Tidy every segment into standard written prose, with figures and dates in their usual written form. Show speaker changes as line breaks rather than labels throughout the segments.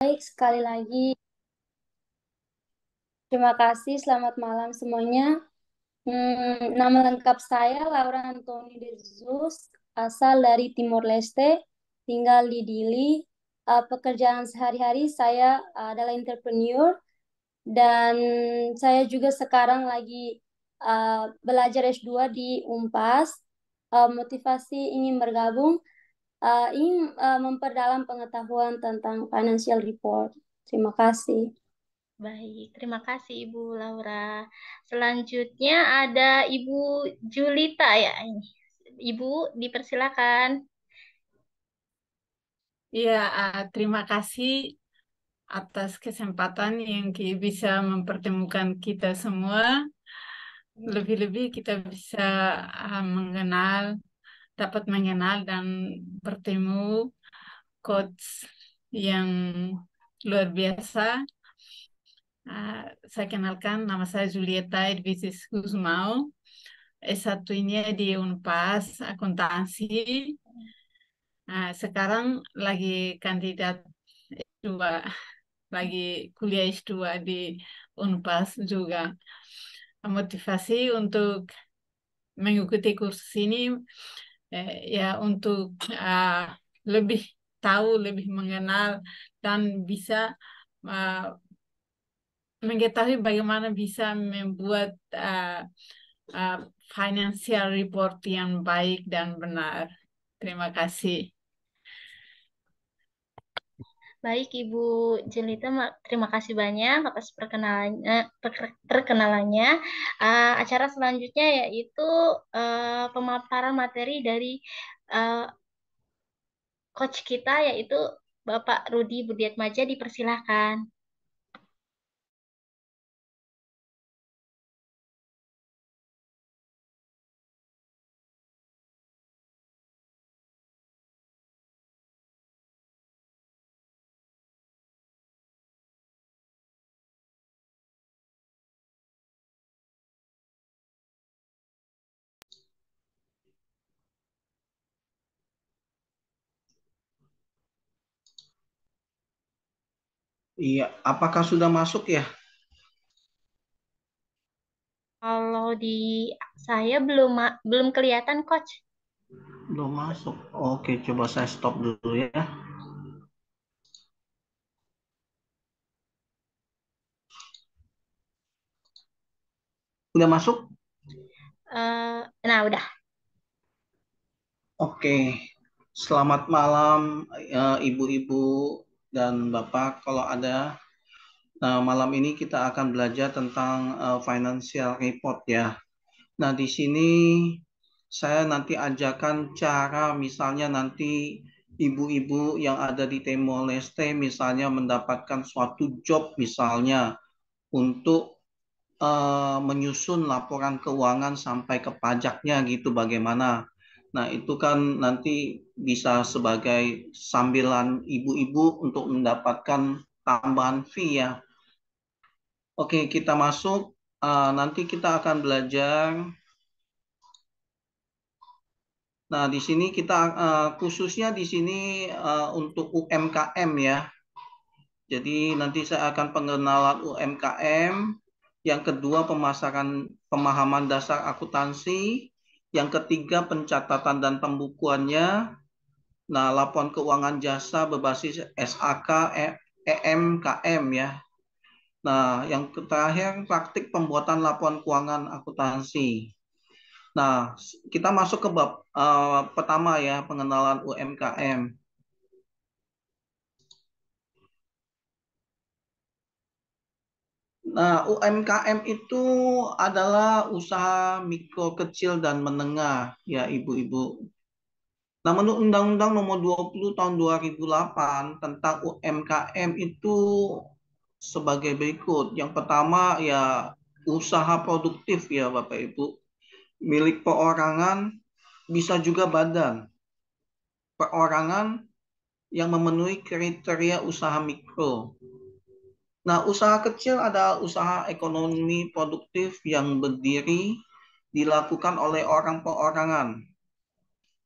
Baik, sekali lagi terima kasih. Selamat malam semuanya. Nama lengkap saya Laura Antoni de Jesus, asal dari Timor Leste, tinggal di Dili. Pekerjaan sehari-hari saya adalah entrepreneur dan saya juga sekarang lagi belajar S2 di Unpas. Motivasi ingin bergabung, ingin memperdalam pengetahuan tentang financial report. Terima kasih.
Baik, terima kasih Ibu Laura. Selanjutnya ada Ibu Julita ya ini. Ibu dipersilakan.
Iya, terima kasih atas kesempatan yang bisa mempertemukan kita semua. Lebih-lebih kita bisa dapat mengenal dan bertemu coach yang luar biasa. Saya kenalkan, nama saya Julieta Edvisis Gusmao. S1-nya di Unpas, akuntansi. Sekarang lagi kandidat S2, lagi kuliah S2 di Unpas juga. Motivasi untuk mengikuti kursus ini ya untuk lebih tahu, lebih mengenal dan bisa uh, mengetahui bagaimana bisa membuat uh, financial report yang baik dan benar. Terima kasih.
Baik Ibu Julita, terima kasih banyak atas perkenalannya. Acara selanjutnya yaitu pemaparan materi dari uh, coach kita yaitu Bapak Rudi Budiatmaja, dipersilahkan.
Iya, apakah sudah masuk ya?
Kalau di saya belum kelihatan coach.
Belum masuk. Oke, coba saya stop dulu ya. Udah masuk?
Nah, udah.
Oke. Selamat malam ibu-ibu dan bapak. Kalau ada, nah, malam ini kita akan belajar tentang financial report ya. Nah, di sini saya nanti ajarkan cara misalnya nanti ibu-ibu yang ada di Timor Leste misalnya mendapatkan suatu job misalnya untuk menyusun laporan keuangan sampai ke pajaknya gitu bagaimana. Nah, itu kan nanti bisa sebagai sambilan ibu-ibu untuk mendapatkan tambahan fee ya. Oke, kita masuk. Nanti kita akan belajar. Nah, di sini kita khususnya di sini untuk UMKM ya. Jadi nanti saya akan pengenalan UMKM. Yang kedua pemahaman dasar akuntansi. Yang ketiga pencatatan dan pembukuannya. Nah, laporan keuangan jasa berbasis SAK, EMKM ya. Nah, yang terakhir praktik pembuatan laporan keuangan akuntansi. Nah, kita masuk ke bab pertama ya, pengenalan UMKM. Nah, UMKM itu adalah usaha mikro kecil dan menengah ya ibu-ibu. Nah, menurut Undang-Undang Nomor 20 Tahun 2008 tentang UMKM itu sebagai berikut. Yang pertama ya usaha produktif ya Bapak Ibu. Milik perorangan bisa juga badan. Perorangan yang memenuhi kriteria usaha mikro. Nah, usaha kecil adalah usaha ekonomi produktif yang berdiri dilakukan oleh orang perorangan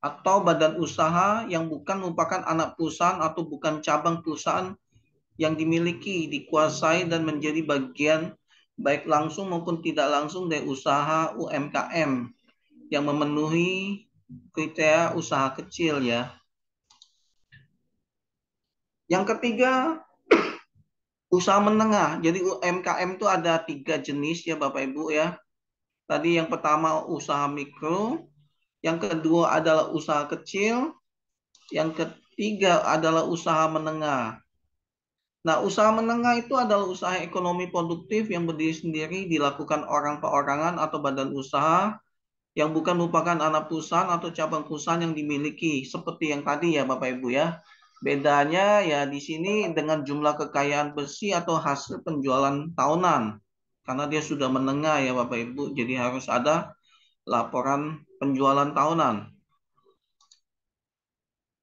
atau badan usaha yang bukan merupakan anak perusahaan atau bukan cabang perusahaan yang dimiliki, dikuasai, dan menjadi bagian baik langsung maupun tidak langsung dari usaha UMKM yang memenuhi kriteria usaha kecil ya. Yang ketiga, usaha menengah. Jadi UMKM itu ada 3 jenis ya Bapak Ibu ya. Tadi yang pertama usaha mikro, yang kedua adalah usaha kecil, yang ketiga adalah usaha menengah. Nah, usaha menengah itu adalah usaha ekonomi produktif yang berdiri sendiri, dilakukan orang perorangan atau badan usaha yang bukan merupakan anak perusahaan atau cabang perusahaan yang dimiliki. Seperti yang tadi ya Bapak Ibu ya. Bedanya ya di sini dengan jumlah kekayaan bersih atau hasil penjualan tahunan. Karena dia sudah menengah ya Bapak Ibu, jadi harus ada laporan penjualan tahunan.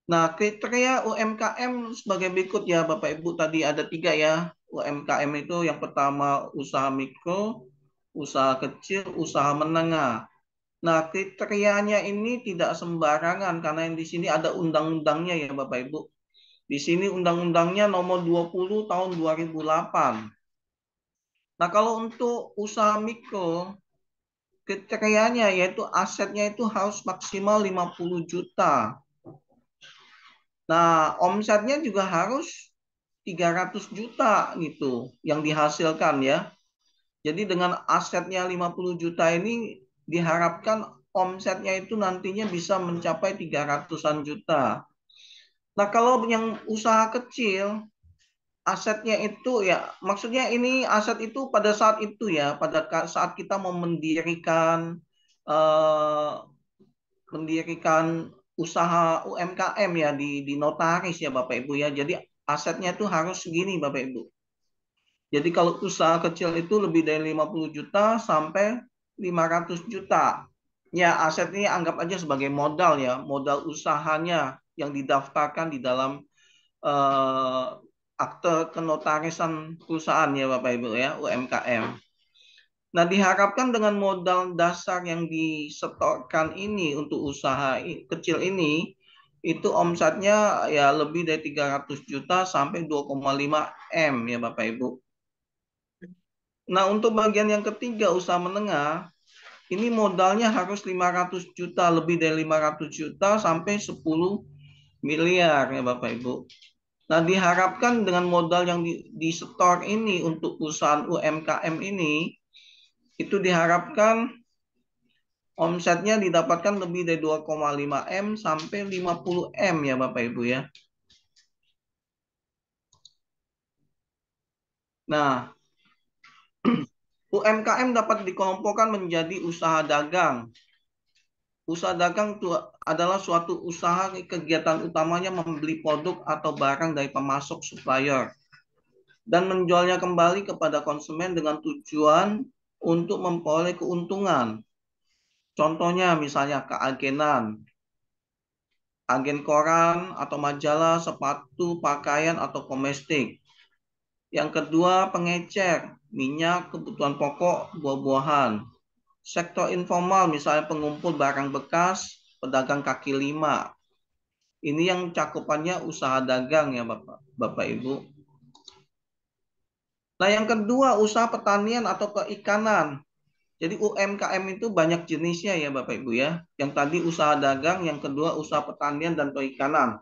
Nah, kriteria UMKM sebagai berikut ya Bapak Ibu, tadi ada 3 ya. UMKM itu yang pertama usaha mikro, usaha kecil, usaha menengah. Nah, kriterianya ini tidak sembarangan karena yang di sini ada undang-undangnya ya Bapak Ibu. Di sini undang-undangnya nomor 20 tahun 2008. Nah, kalau untuk usaha mikro, kriterianya yaitu asetnya itu harus maksimal 50 juta. Nah, omsetnya juga harus 300 juta gitu yang dihasilkan ya. Jadi dengan asetnya 50 juta ini diharapkan omsetnya itu nantinya bisa mencapai 300-an juta. Nah, kalau yang usaha kecil, asetnya itu ya, maksudnya ini aset itu pada saat itu ya, pada saat kita mau mendirikan eh, mendirikan usaha UMKM ya di notaris ya Bapak Ibu ya. Jadi asetnya itu harus segini Bapak Ibu. Jadi kalau usaha kecil itu lebih dari 50 juta sampai 500 juta. Ya, aset ini anggap aja sebagai modal ya, modal usahanya yang didaftarkan di dalam eh, akte kenotarisan perusahaan ya Bapak Ibu ya, UMKM. Nah, diharapkan dengan modal dasar yang disetorkan ini untuk usaha kecil ini, itu omsetnya ya lebih dari 300 juta sampai 2,5 M ya Bapak Ibu. Nah, untuk bagian yang ketiga, usaha menengah, ini modalnya harus 500 juta, lebih dari 500 juta sampai 10 miliar ya Bapak Ibu. Nah, diharapkan dengan modal yang disetor ini untuk perusahaan UMKM ini, itu diharapkan omsetnya didapatkan lebih dari 2,5 M sampai 50 M ya Bapak Ibu ya. Nah, UMKM dapat dikelompokkan menjadi usaha dagang. Usaha dagang itu adalah suatu usaha kegiatan utamanya membeli produk atau barang dari pemasok supplier dan menjualnya kembali kepada konsumen dengan tujuan untuk memperoleh keuntungan. Contohnya misalnya keagenan, agen koran atau majalah, sepatu, pakaian atau komestik. Yang kedua pengecer, minyak, kebutuhan pokok, buah-buahan. Sektor informal misalnya pengumpul barang bekas, pedagang kaki lima. Ini yang cakupannya usaha dagang ya Bapak Ibu. Nah, yang kedua usaha pertanian atau perikanan. Jadi UMKM itu banyak jenisnya ya Bapak Ibu ya. Yang tadi usaha dagang, yang kedua usaha pertanian dan perikanan.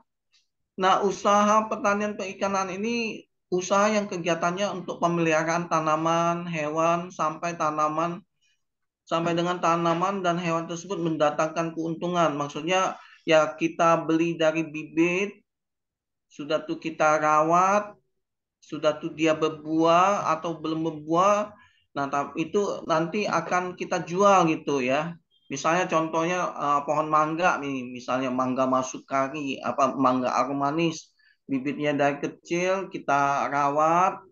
Nah, usaha pertanian perikanan ini usaha yang kegiatannya untuk pemeliharaan tanaman, hewan, sampai dengan tanaman dan hewan tersebut mendatangkan keuntungan. Maksudnya ya kita beli dari bibit, sudah tuh kita rawat, sudah tuh dia berbuah atau belum berbuah, nah itu nanti akan kita jual gitu ya. Misalnya contohnya pohon mangga nih, misalnya mangga masuk kari, apa mangga aromanis, bibitnya dari kecil kita rawat,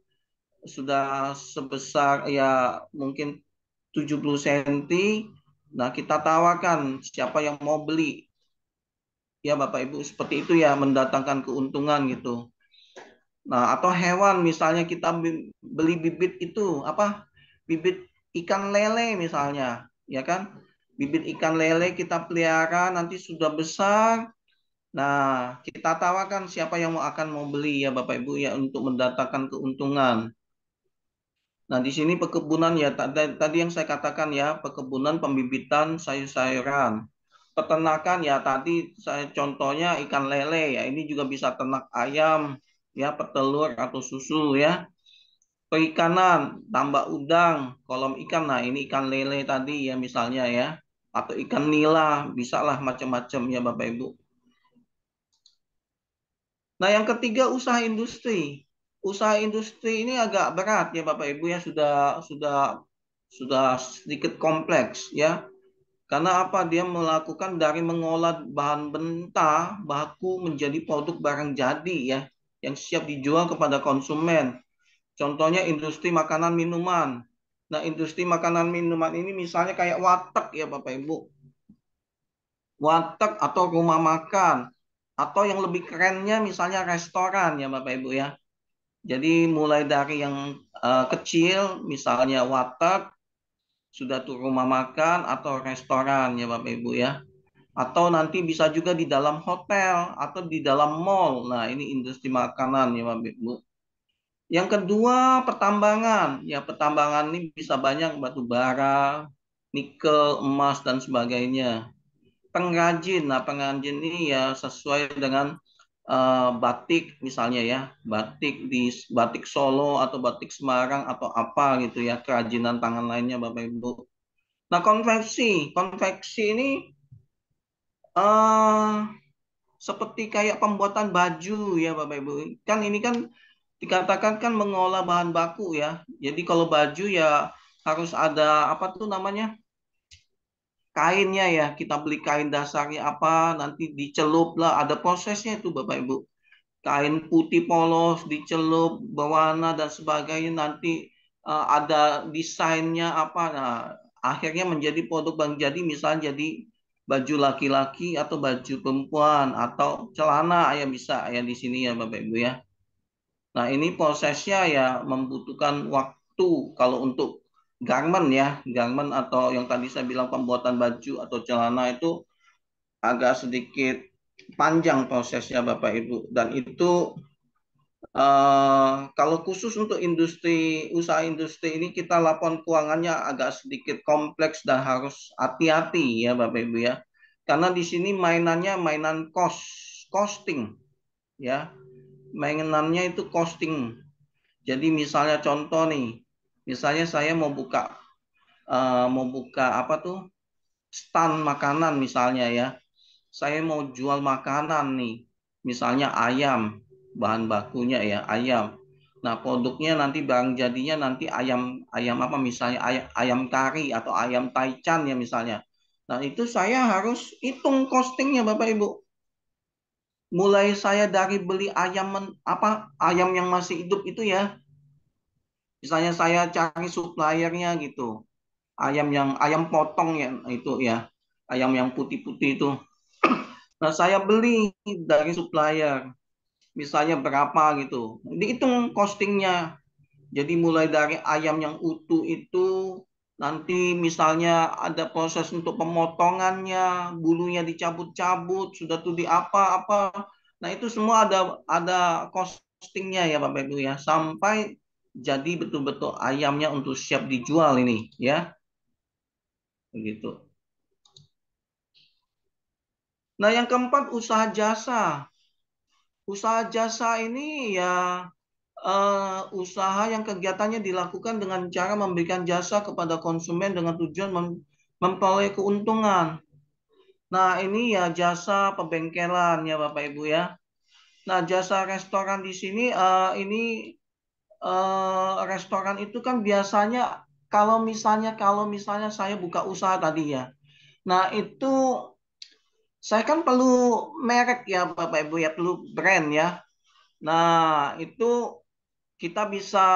sudah sebesar ya mungkin 70 cm. Nah, kita tawarkan siapa yang mau beli. Ya Bapak Ibu, seperti itu ya mendatangkan keuntungan gitu. Nah, atau hewan misalnya kita beli bibit itu apa? Bibit ikan lele misalnya, ya kan? Bibit ikan lele kita pelihara nanti sudah besar, Nah, kita tawarkan siapa yang akan mau beli ya Bapak Ibu ya untuk mendatangkan keuntungan. Nah, di sini perkebunan ya tadi yang saya katakan ya, perkebunan pembibitan sayur-sayuran. Peternakan ya tadi saya contohnya ikan lele ya, ini juga bisa ternak ayam ya, petelur atau susu ya. Perikanan, tambak udang, kolam ikan. Nah, ini ikan lele tadi ya misalnya ya, atau ikan nila, bisa lah macam-macam ya Bapak Ibu. Nah, yang ketiga usaha industri. Usaha industri ini agak berat ya Bapak Ibu ya, sudah sedikit kompleks ya. Karena apa? Dia melakukan dari mengolah bahan mentah baku menjadi produk barang jadi ya, yang siap dijual kepada konsumen. Contohnya industri makanan minuman. Nah, industri makanan minuman ini misalnya kayak warteg ya Bapak Ibu. Warteg atau rumah makan. Atau yang lebih kerennya misalnya restoran ya Bapak Ibu ya. Jadi mulai dari yang kecil misalnya warteg, sudah tuh rumah makan atau restoran ya Bapak Ibu ya. Atau nanti bisa juga di dalam hotel atau di dalam mall. Nah, ini industri makanan ya Bapak Ibu. Yang kedua, pertambangan. Ya, pertambangan ini bisa banyak batu bara, nikel, emas, dan sebagainya. Pengrajin. Nah, pengrajin ini ya sesuai dengan batik misalnya ya. Batik Solo atau batik Semarang atau apa gitu ya. Kerajinan tangan lainnya Bapak Ibu. Nah, konveksi. Konveksi ini eh seperti kayak pembuatan baju ya Bapak Ibu. Kan ini kan dikatakan kan mengolah bahan baku ya. Jadi kalau baju ya harus ada apa tuh namanya? Kainnya ya. Kita beli kain dasarnya apa, nanti dicelup lah, ada prosesnya itu Bapak Ibu. Kain putih polos dicelup berwarna dan sebagainya, nanti ada desainnya apa. Nah, akhirnya menjadi produk bang jadi misalnya jadi baju laki-laki atau baju perempuan atau celana ya bisa ya di sini ya Bapak Ibu ya. Nah, ini prosesnya ya membutuhkan waktu kalau untuk garment ya, garment atau yang tadi saya bilang pembuatan baju atau celana itu agak sedikit panjang prosesnya Bapak Ibu, dan itu kalau khusus untuk usaha industri ini kita laporan keuangannya agak sedikit kompleks dan harus hati-hati ya Bapak Ibu ya. Karena di sini mainannya mainan costing ya. Mainannya itu costing. Jadi misalnya contoh nih, misalnya saya mau buka apa tuh? Stand makanan misalnya ya. Saya mau jual makanan nih, misalnya ayam, bahan bakunya ya ayam. Nah, produknya nanti barang jadinya nanti ayam ayam apa misalnya ayam kari atau ayam taichan ya misalnya. Nah, itu saya harus hitung costingnya Bapak Ibu. Mulai saya dari beli apa ayam yang masih hidup itu ya. Misalnya saya cari suppliernya gitu. Ayam potong ya itu ya. Ayam yang putih-putih itu. Nah, saya beli dari supplier, misalnya berapa gitu. Dihitung costingnya. Jadi mulai dari ayam yang utuh itu, nanti misalnya ada proses untuk pemotongannya, bulunya dicabut-cabut, sudah tuh di apa-apa. Nah, itu semua ada costingnya ya Bapak Ibu ya. Sampai jadi betul-betul ayamnya untuk siap dijual ini ya. Begitu. Nah, yang keempat usaha jasa. Usaha jasa ini ya usaha yang kegiatannya dilakukan dengan cara memberikan jasa kepada konsumen dengan tujuan memperoleh keuntungan. Nah, ini ya jasa pembengkelan ya Bapak Ibu ya. Nah, jasa restoran di sini ini restoran itu kan biasanya kalau misalnya saya buka usaha tadi ya. Nah, itu saya kan perlu merek ya Bapak Ibu ya, perlu brand ya. Nah, itu kita bisa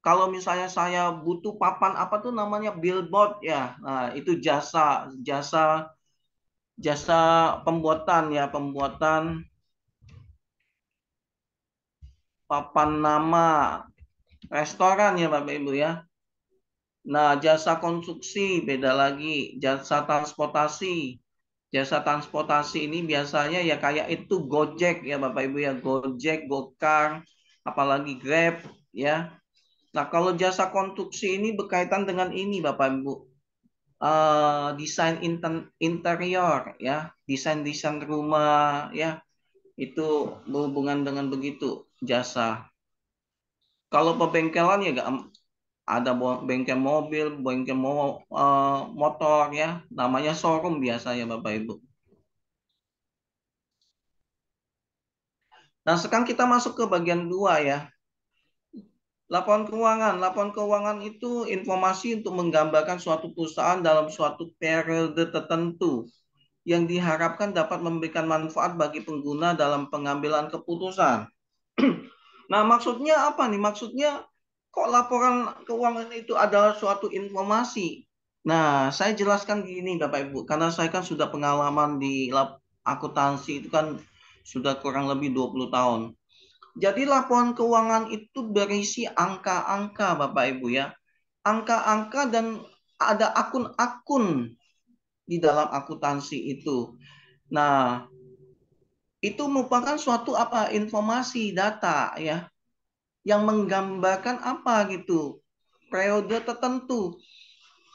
kalau misalnya saya butuh papan apa tuh namanya billboard ya. Nah, itu jasa jasa jasa pembuatan ya, pembuatan papan nama restoran ya Bapak Ibu ya. Nah, jasa konstruksi beda lagi, jasa transportasi. Jasa transportasi ini biasanya ya kayak itu Gojek ya Bapak Ibu ya, Gojek, Gokar, apalagi Grab ya. Nah, kalau jasa konstruksi ini berkaitan dengan ini Bapak Ibu. Desain interior ya, desain rumah ya, itu berhubungan dengan begitu jasa. Kalau pembengkelan ya nggak ada bengkel mobil, bengkel motor ya, namanya showroom biasanya Bapak Ibu. Nah, sekarang kita masuk ke bagian 2 ya. Laporan keuangan. Laporan keuangan itu informasi untuk menggambarkan suatu perusahaan dalam suatu periode tertentu yang diharapkan dapat memberikan manfaat bagi pengguna dalam pengambilan keputusan. Nah, maksudnya apa nih? Maksudnya kok laporan keuangan itu adalah suatu informasi? Nah, saya jelaskan gini Bapak Ibu, karena saya kan sudah pengalaman di akuntansi itu kan sudah kurang lebih 20 tahun. Jadi laporan keuangan itu berisi angka-angka Bapak Ibu ya. Angka-angka dan ada akun-akun di dalam akuntansi itu. Nah, itu merupakan suatu informasi data ya yang menggambarkan apa gitu. Periode tertentu.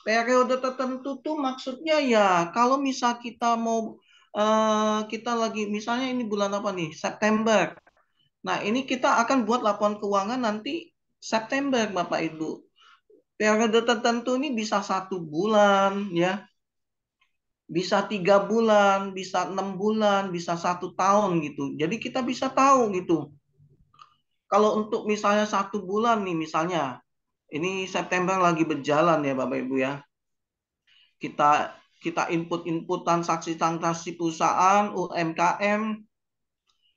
Periode tertentu tuh maksudnya ya kalau misal kita mau kita lagi misalnya ini bulan apa nih? September. Nah, ini kita akan buat laporan keuangan nanti September, Bapak Ibu. Periode tertentu ini bisa 1 bulan, ya, bisa 3 bulan, bisa 6 bulan, bisa 1 tahun gitu. Jadi kita bisa tahu gitu. Kalau untuk misalnya 1 bulan nih, misalnya ini September lagi berjalan ya, Bapak Ibu ya. Kita input transaksi perusahaan UMKM.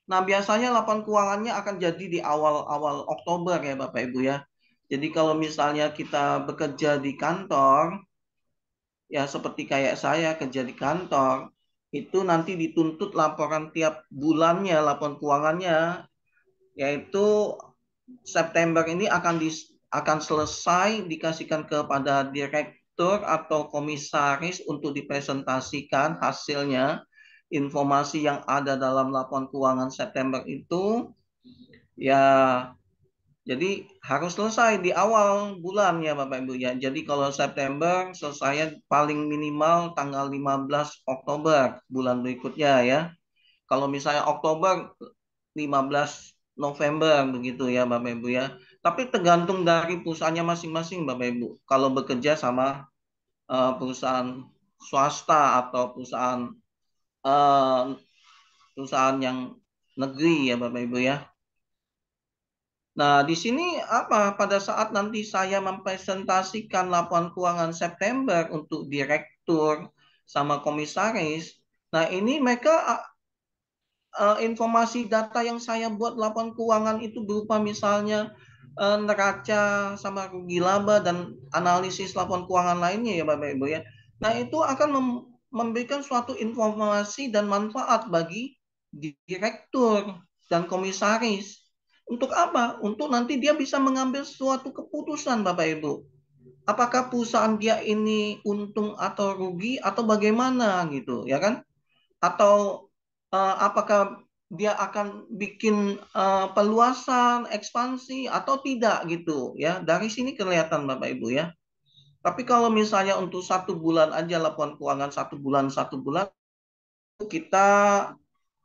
Nah, biasanya laporan keuangannya akan jadi di awal-awal Oktober ya Bapak Ibu ya. Jadi kalau misalnya kita bekerja di kantor, ya seperti kayak saya kerja di kantor, itu nanti dituntut laporan tiap bulannya, laporan keuangannya, yaitu September ini akan selesai dikasihkan kepada direktur atau komisaris untuk dipresentasikan hasilnya. Informasi yang ada dalam laporan keuangan September itu ya jadi harus selesai di awal bulan ya Bapak Ibu ya. Jadi kalau September selesai paling minimal tanggal 15 Oktober bulan berikutnya ya. Kalau misalnya Oktober 15 November begitu ya Bapak Ibu ya. Tapi tergantung dari perusahaannya masing-masing Bapak Ibu. Kalau bekerja sama perusahaan swasta atau eh, perusahaan yang negeri ya Bapak Ibu ya. Nah, di sini pada saat nanti saya mempresentasikan laporan keuangan September untuk direktur sama komisaris, nah ini mereka informasi data yang saya buat laporan keuangan itu berupa misalnya neraca sama rugi laba dan analisis laporan keuangan lainnya ya Bapak Ibu ya. Nah, itu akan memberikan suatu informasi dan manfaat bagi direktur dan komisaris. Untuk apa? Untuk nanti dia bisa mengambil suatu keputusan Bapak Ibu. Apakah perusahaan dia ini untung atau rugi atau bagaimana gitu, ya kan? Atau apakah dia akan bikin peluasan, ekspansi atau tidak gitu ya. Dari sini kelihatan Bapak Ibu ya. Tapi kalau misalnya untuk 1 bulan aja laporan keuangan 1 bulan kita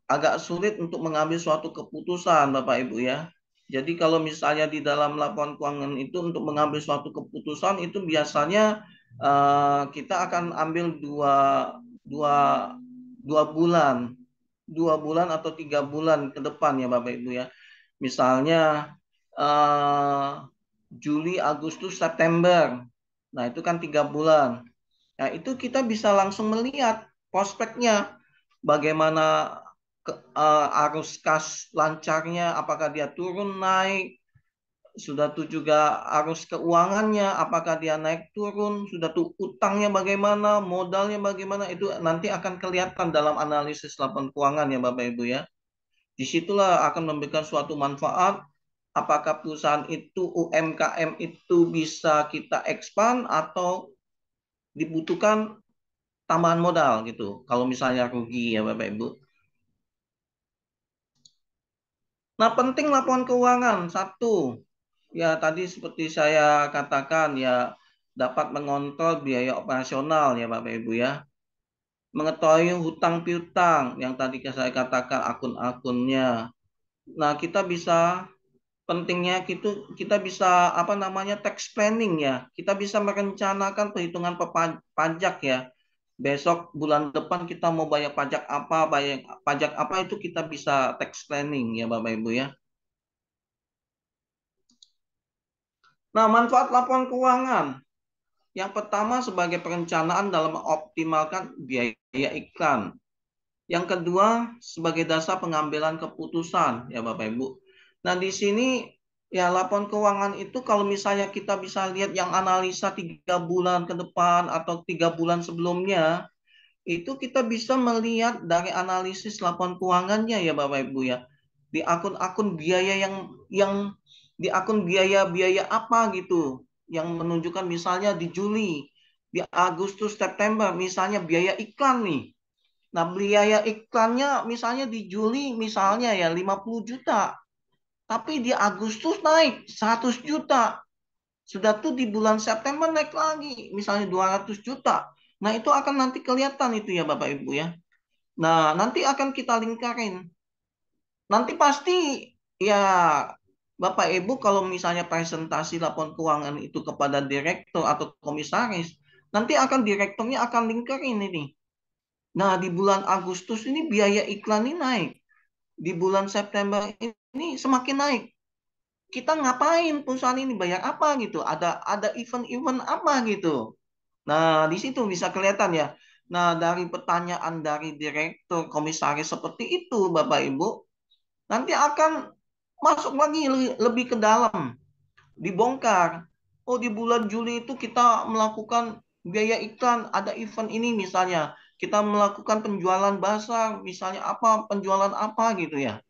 agak sulit untuk mengambil suatu keputusan Bapak Ibu ya. Jadi kalau misalnya di dalam laporan keuangan itu untuk mengambil suatu keputusan itu biasanya kita akan ambil dua, dua bulan, 2 bulan atau 3 bulan ke depan ya Bapak Ibu ya. Misalnya Juli, Agustus, September. Nah itu kan 3 bulan. Nah itu kita bisa langsung melihat prospeknya bagaimana arus kas lancarnya, apakah dia turun naik, sudah tuh juga arus keuangannya, apakah dia naik turun, sudah tuh utangnya bagaimana, modalnya bagaimana, itu nanti akan kelihatan dalam analisis laporan keuangan ya Bapak Ibu ya. Disitulah akan memberikan suatu manfaat, apakah perusahaan itu UMKM itu bisa kita expand atau dibutuhkan tambahan modal gitu. Kalau misalnya rugi ya Bapak Ibu. Nah, penting laporan keuangan. Satu, ya tadi seperti saya katakan ya dapat mengontrol biaya operasional ya Bapak Ibu ya. Mengetahui hutang piutang yang tadi saya katakan akun-akunnya. Nah, kita bisa pentingnya kita bisa apa namanya tax planning ya. Kita bisa merencanakan perhitungan pajak ya. Besok bulan depan kita mau bayar pajak apa itu kita bisa tax planning ya Bapak Ibu ya. Nah, manfaat laporan keuangan. Yang pertama sebagai perencanaan dalam mengoptimalkan biaya iklan. Yang kedua sebagai dasar pengambilan keputusan ya Bapak Ibu. Nah, di sini ya laporan keuangan itu kalau misalnya kita bisa lihat yang analisa 3 bulan ke depan atau 3 bulan sebelumnya, itu kita bisa melihat dari analisis laporan keuangannya ya Bapak Ibu ya. Di akun-akun biaya yang di akun biaya-biaya apa gitu yang menunjukkan misalnya di Juli, di Agustus, September misalnya biaya iklan nih. Nah, biaya iklannya misalnya di Juli misalnya ya 50 juta. Tapi di Agustus naik 100 juta. Sudah tuh di bulan September naik lagi misalnya 200 juta. Nah, itu akan nanti kelihatan itu ya Bapak Ibu ya. Nah, nanti akan kita lingkarin. Nanti pasti ya Bapak Ibu kalau misalnya presentasi laporan keuangan itu kepada direktur atau komisaris, nanti akan direkturnya akan lingkarin ini. Nah, di bulan Agustus ini biaya iklan ini naik. Di bulan September ini semakin naik. Kita ngapain perusahaan ini bayar apa gitu? Ada event-event apa gitu. Nah, di situ bisa kelihatan ya. Nah, dari pertanyaan dari direktur komisaris seperti itu, Bapak Ibu, nanti akan masuk lagi lebih ke dalam, dibongkar. Oh, di bulan Juli itu kita melakukan biaya iklan, ada event ini misalnya. Kita melakukan penjualan basar, misalnya apa, penjualan apa gitu ya.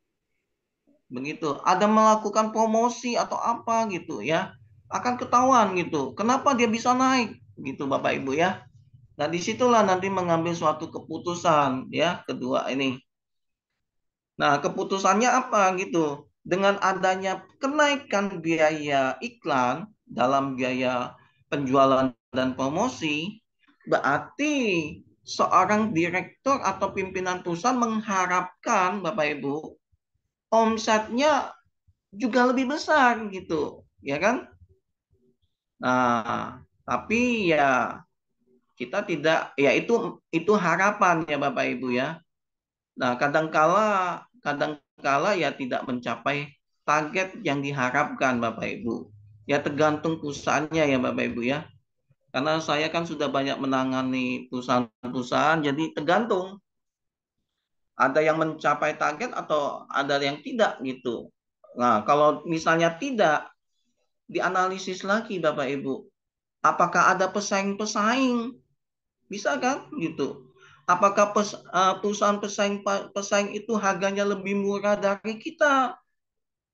Begitu. Ada melakukan promosi atau apa gitu ya. Akan ketahuan gitu. Kenapa dia bisa naik gitu Bapak Ibu ya. Nah, disitulah nanti mengambil suatu keputusan ya, kedua ini. Nah, keputusannya apa gitu? Dengan adanya kenaikan biaya iklan dalam biaya penjualan dan promosi, berarti seorang direktur atau pimpinan perusahaan mengharapkan Bapak Ibu omsetnya juga lebih besar gitu, ya kan? Nah, tapi ya kita tidak, ya itu harapan ya Bapak Ibu ya. Nah, kadangkala ya tidak mencapai target yang diharapkan Bapak Ibu. Ya tergantung perusahaannya ya Bapak Ibu ya. Karena saya kan sudah banyak menangani perusahaan-perusahaan, jadi tergantung. Ada yang mencapai target atau ada yang tidak gitu. Nah, kalau misalnya tidak, dianalisis lagi Bapak Ibu. Apakah ada pesaing-pesaing? Bisa kan gitu. Apakah perusahaan pesaing itu harganya lebih murah dari kita?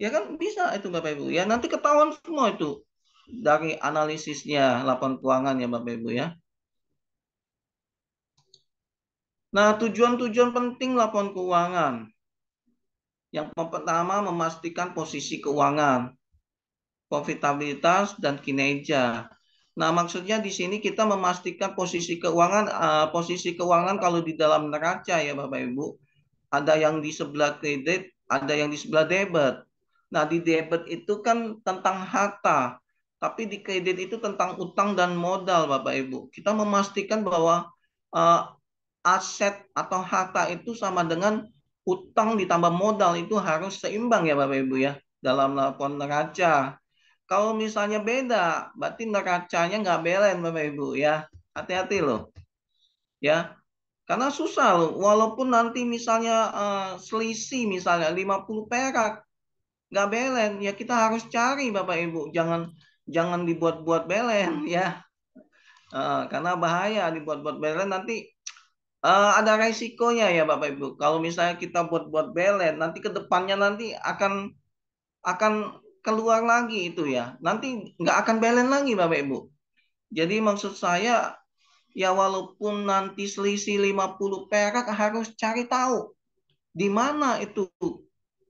Ya kan bisa itu Bapak Ibu. Ya nanti ketahuan semua itu dari analisisnya laporan keuangan ya Bapak Ibu ya. Nah, tujuan-tujuan penting laporan keuangan. Yang pertama memastikan posisi keuangan, profitabilitas dan kinerja. Nah, maksudnya di sini kita memastikan posisi keuangan kalau di dalam neraca ya Bapak Ibu. Ada yang di sebelah kredit, ada yang di sebelah debit. Nah, di debit itu kan tentang harta, tapi di kredit itu tentang utang dan modal, Bapak Ibu. Kita memastikan bahwa uh, aset atau harta itu sama dengan utang ditambah modal itu harus seimbang ya, Bapak Ibu ya, dalam laporan neraca. Kalau misalnya beda, berarti neracanya nggak balance, Bapak Ibu ya. Hati-hati loh, ya. Karena susah loh, walaupun nanti misalnya selisih misalnya 50 perak, nggak belen, ya kita harus cari Bapak Ibu, jangan jangan dibuat-buat belen ya. Karena bahaya dibuat-buat belen nanti ada resikonya ya Bapak Ibu. Kalau misalnya kita buat-buat belen, nanti ke depannya nanti akan keluar lagi itu ya. Nanti nggak akan belen lagi Bapak Ibu. Jadi maksud saya ya walaupun nanti selisih 50 perak harus cari tahu di mana itu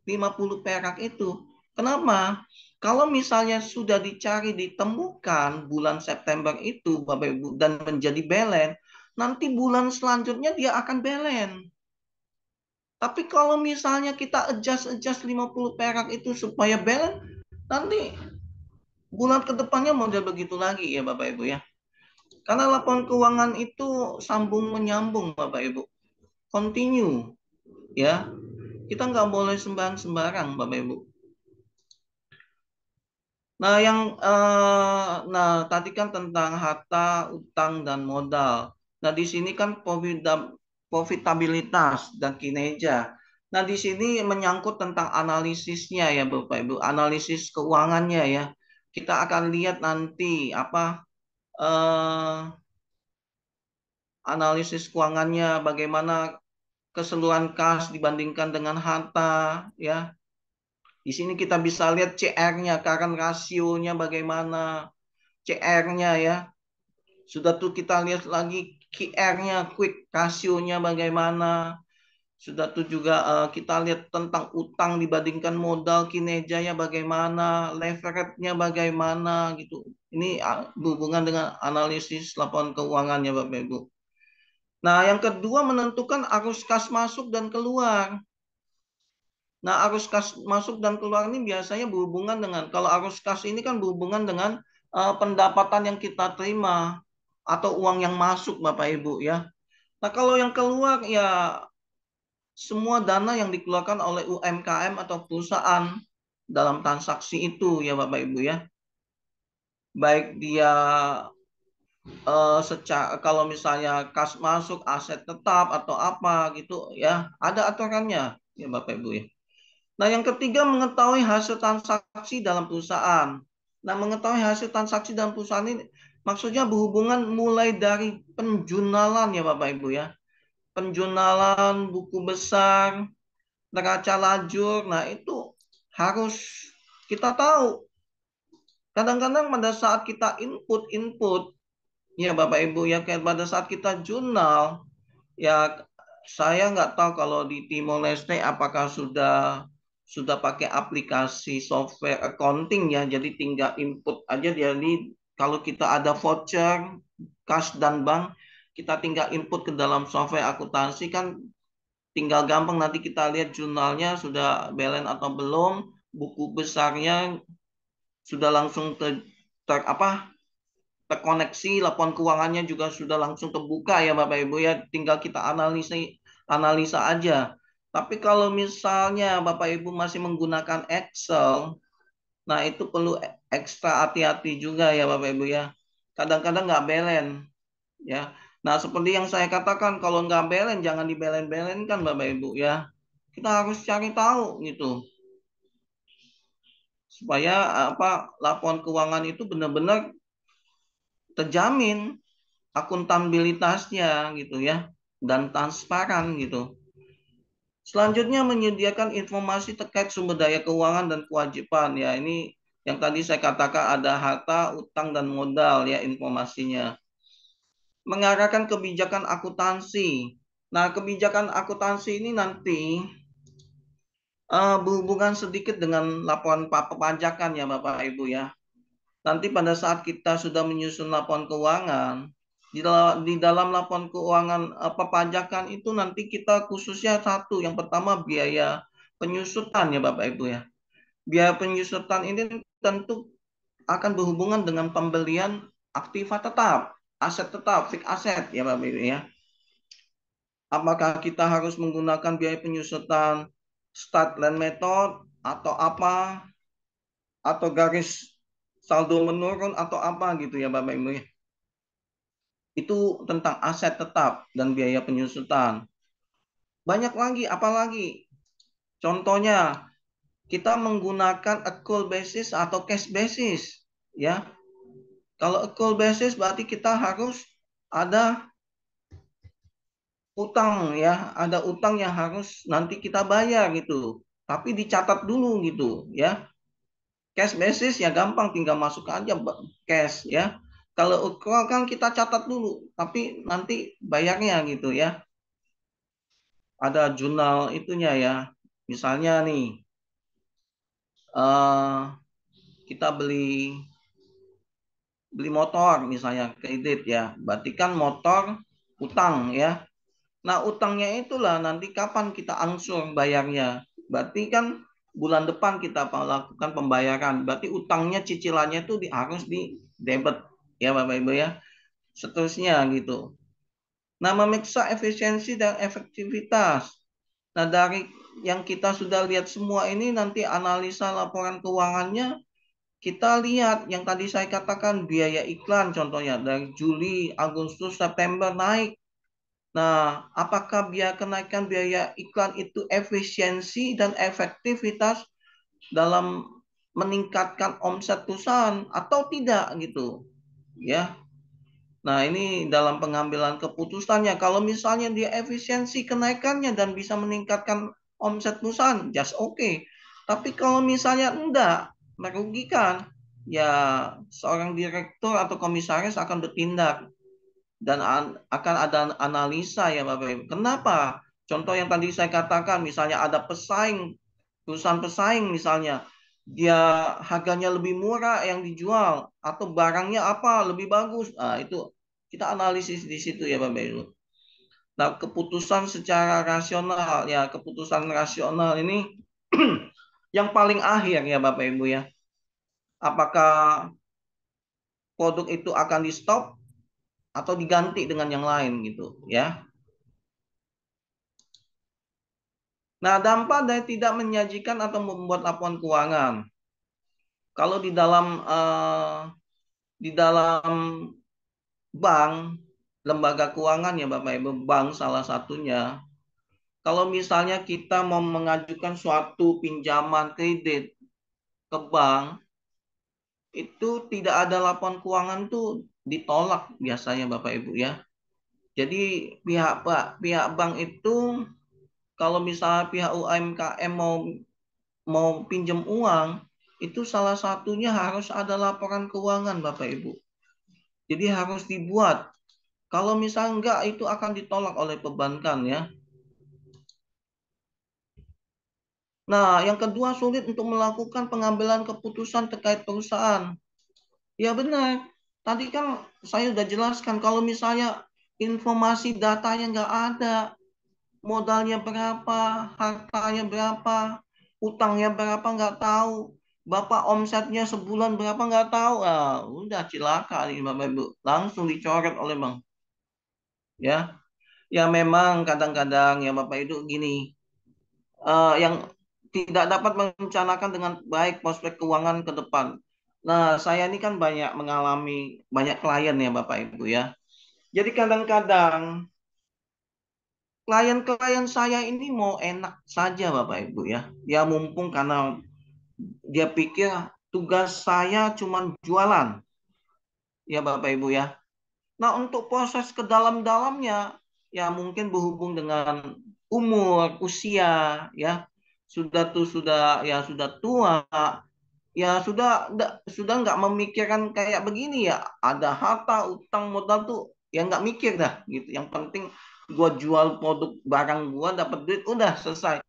50 perak itu. Kenapa? Kalau misalnya sudah dicari ditemukan bulan September itu Bapak Ibu dan menjadi belen, nanti bulan selanjutnya dia akan belen. Tapi kalau misalnya kita adjust 50 perak itu supaya belen, nanti bulan kedepannya model begitu lagi ya Bapak Ibu ya. Karena laporan keuangan itu sambung menyambung Bapak Ibu. Continue ya. Kita nggak boleh sembarang Bapak Ibu. Nah, tadi kan tentang harta, utang dan modal. Nah, di sini kan profitabilitas dan kinerja. Nah, di sini menyangkut tentang analisisnya ya Bapak Ibu, analisis keuangannya ya. Kita akan lihat nanti apa analisis keuangannya, bagaimana keseluruhan kas dibandingkan dengan harta ya. Di sini kita bisa lihat CR-nya, current ratio-nya bagaimana, CR-nya ya. Sudah tuh kita lihat lagi QR-nya, quick ratio-nya bagaimana. Sudah tuh juga kita lihat tentang utang dibandingkan modal, kinerjanya bagaimana, leverage-nya bagaimana gitu. Ini berhubungan dengan analisis laporan keuangannya Bapak Ibu. Nah, yang kedua menentukan arus kas masuk dan keluar. Nah, arus kas masuk dan keluar ini biasanya berhubungan dengan, kalau arus kas ini kan berhubungan dengan pendapatan yang kita terima atau uang yang masuk Bapak Ibu ya. Nah, kalau yang keluar ya semua dana yang dikeluarkan oleh UMKM atau perusahaan dalam transaksi itu ya Bapak Ibu ya. Baik dia secara kalau misalnya kas masuk aset tetap atau apa gitu ya, ada aturannya ya Bapak Ibu ya. Nah, yang ketiga mengetahui hasil transaksi dalam perusahaan. Nah, mengetahui hasil transaksi dalam perusahaan ini maksudnya berhubungan mulai dari penjualan ya Bapak Ibu ya. Penjualan buku besar, neraca lajur. Nah, itu harus kita tahu. Kadang-kadang pada saat kita input ya Bapak Ibu ya, kayak pada saat kita jurnal ya, saya nggak tahu kalau di Timor Leste apakah sudah pakai aplikasi software accounting ya, jadi tinggal input aja. Jadi kalau kita ada voucher, kas dan bank, kita tinggal input ke dalam software akuntansi kan tinggal gampang, nanti kita lihat jurnalnya sudah balance atau belum, buku besarnya sudah langsung terkoneksi, laporan keuangannya juga sudah langsung terbuka ya Bapak Ibu ya, tinggal kita analisa aja. Tapi kalau misalnya Bapak Ibu masih menggunakan Excel, nah itu perlu ekstra hati-hati juga ya Bapak Ibu ya. Kadang-kadang nggak balance ya. Nah, seperti yang saya katakan, kalau nggak balance jangan dibelen-belen kan Bapak Ibu ya. Kita harus cari tahu gitu. Supaya laporan keuangan itu benar-benar terjamin akuntabilitasnya gitu ya, dan transparan gitu. Selanjutnya menyediakan informasi terkait sumber daya keuangan dan kewajiban ya. Ini yang tadi saya katakan ada harta, utang dan modal ya informasinya. Mengarahkan kebijakan akuntansi. Nah, kebijakan akuntansi ini nanti berhubungan sedikit dengan laporan perpajakan ya Bapak Ibu ya. Nanti pada saat kita sudah menyusun laporan keuangan, di dalam laporan keuangan perpajakan itu nanti kita khususnya satu, yang pertama biaya penyusutan ya Bapak Ibu ya. Biaya penyusutan ini tentu akan berhubungan dengan pembelian aktiva tetap, aset tetap, fixed aset ya Bapak Ibu ya. Apakah kita harus menggunakan biaya penyusutan start land method atau apa, atau garis saldo menurun atau apa gitu ya Bapak Ibu ya. Itu tentang aset tetap dan biaya penyusutan. Banyak lagi, apalagi contohnya kita menggunakan accrual basis atau cash basis ya. Kalau accrual basis berarti kita harus ada utang ya, ada utang yang harus nanti kita bayar gitu. Tapi dicatat dulu gitu ya. Cash basis ya gampang, tinggal masuk aja cash ya. Kalau accrual kan kita catat dulu, tapi nanti bayarnya gitu ya. Ada jurnal itunya ya. Misalnya nih, eh, kita beli motor misalnya kredit ya. Berarti kan motor utang ya. Nah, utangnya itulah nanti kapan kita angsur bayarnya. Berarti kan bulan depan kita lakukan pembayaran. Berarti utangnya cicilannya itu harus di debit ya Bapak Ibu ya. Seterusnya gitu. Nah, memeriksa efisiensi dan efektivitas. Nah, dari yang kita sudah lihat semua ini nanti analisa laporan keuangannya kita lihat yang tadi saya katakan biaya iklan contohnya dari Juli, Agustus, September naik. Nah, apakah kenaikan biaya iklan itu efisiensi dan efektivitas dalam meningkatkan omset perusahaan atau tidak gitu. Ya. Nah, ini dalam pengambilan keputusannya. Kalau misalnya dia efisiensi kenaikannya dan bisa meningkatkan omset perusahaan, just oke. Tapi kalau misalnya enggak, merugikan, ya seorang direktur atau komisaris akan bertindak dan akan ada analisa ya Bapak Ibu. Kenapa? Contoh yang tadi saya katakan, misalnya ada perusahaan pesaing misalnya, dia harganya lebih murah yang dijual atau barangnya apa lebih bagus. Nah, itu kita analisis di situ ya Bapak Ibu. Nah, keputusan secara rasional ya, keputusan rasional ini yang paling akhir ya Bapak Ibu ya. Apakah produk itu akan di stop atau diganti dengan yang lain gitu ya. Nah, dampak dari tidak menyajikan atau membuat laporan keuangan. Kalau di dalam bank, lembaga keuangan ya Bapak Ibu, bank salah satunya. Kalau misalnya kita mau mengajukan suatu pinjaman kredit ke bank, itu tidak ada laporan keuangan tuh ditolak biasanya Bapak Ibu ya. Jadi pihak bank itu kalau misalnya pihak UMKM mau pinjam uang, itu salah satunya harus ada laporan keuangan Bapak Ibu. Jadi harus dibuat. Kalau misalnya enggak, itu akan ditolak oleh perbankan ya. Nah, yang kedua sulit untuk melakukan pengambilan keputusan terkait perusahaan. Ya benar. Tadi kan saya sudah jelaskan kalau misalnya informasi datanya nggak ada, modalnya berapa, hartanya berapa, utangnya berapa nggak tahu, Bapak omsetnya sebulan berapa nggak tahu, udah cilaka nih Bapak Ibu, langsung dicoret oleh Bang. Ya, ya memang kadang-kadang ya Bapak Ibu gini, yang tidak dapat merencanakan dengan baik prospek keuangan ke depan. Nah, saya ini kan banyak mengalami banyak klien ya Bapak Ibu ya. Jadi kadang-kadang klien-klien saya ini mau enak saja Bapak Ibu ya. Ya mumpung karena dia pikir tugas saya cuma jualan. Ya Bapak Ibu ya. Nah untuk proses ke dalam-dalamnya ya mungkin berhubung dengan umur, usia ya. Sudah tua ya sudah nggak memikirkan kayak begini ya. Ada harta, utang, modal tuh ya nggak mikir dah gitu. Yang penting gua jual produk barang gua dapat duit udah selesai.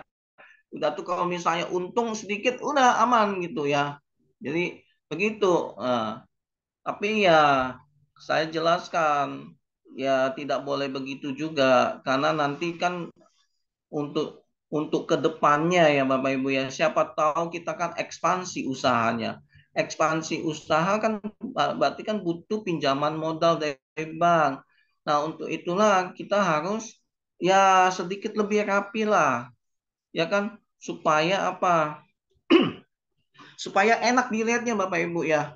Udah tuh kalau misalnya untung sedikit udah aman gitu ya. Jadi begitu. Tapi ya saya jelaskan ya tidak boleh begitu juga karena nanti kan untuk kedepannya ya Bapak Ibu ya siapa tahu kita kan ekspansi usahanya. Ekspansi usaha kan berarti kan butuh pinjaman modal dari bank. Nah, untuk itulah kita harus ya sedikit lebih rapi lah, ya kan? Supaya apa? Supaya enak dilihatnya Bapak Ibu ya.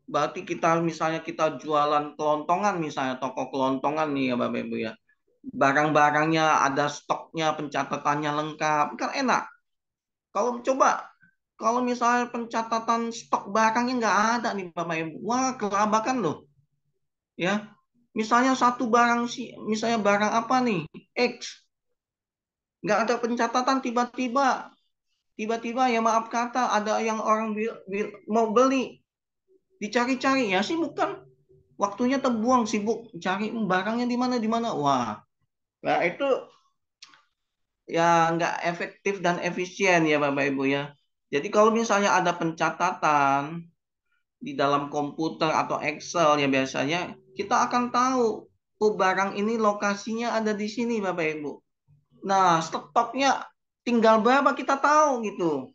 Berarti kita misalnya kita jualan kelontongan misalnya toko kelontongan nih ya Bapak Ibu ya. Barang-barangnya ada stoknya, pencatatannya lengkap, kan enak. Kalau misalnya pencatatan stok barangnya nggak ada nih Bapak Ibu, wah kelabakan loh. Ya, misalnya satu barang sih, misalnya barang apa nih, X, nggak ada pencatatan tiba-tiba ya maaf kata ada yang orang mau beli dicari-cari ya sih bukan waktunya terbuang sibuk cari barangnya di mana. Wah, ya itu ya nggak efektif dan efisien ya Bapak Ibu ya. Jadi kalau misalnya ada pencatatan di dalam komputer atau Excel ya biasanya kita akan tahu oh barang ini lokasinya ada di sini Bapak Ibu. Nah, stoknya tinggal berapa kita tahu gitu.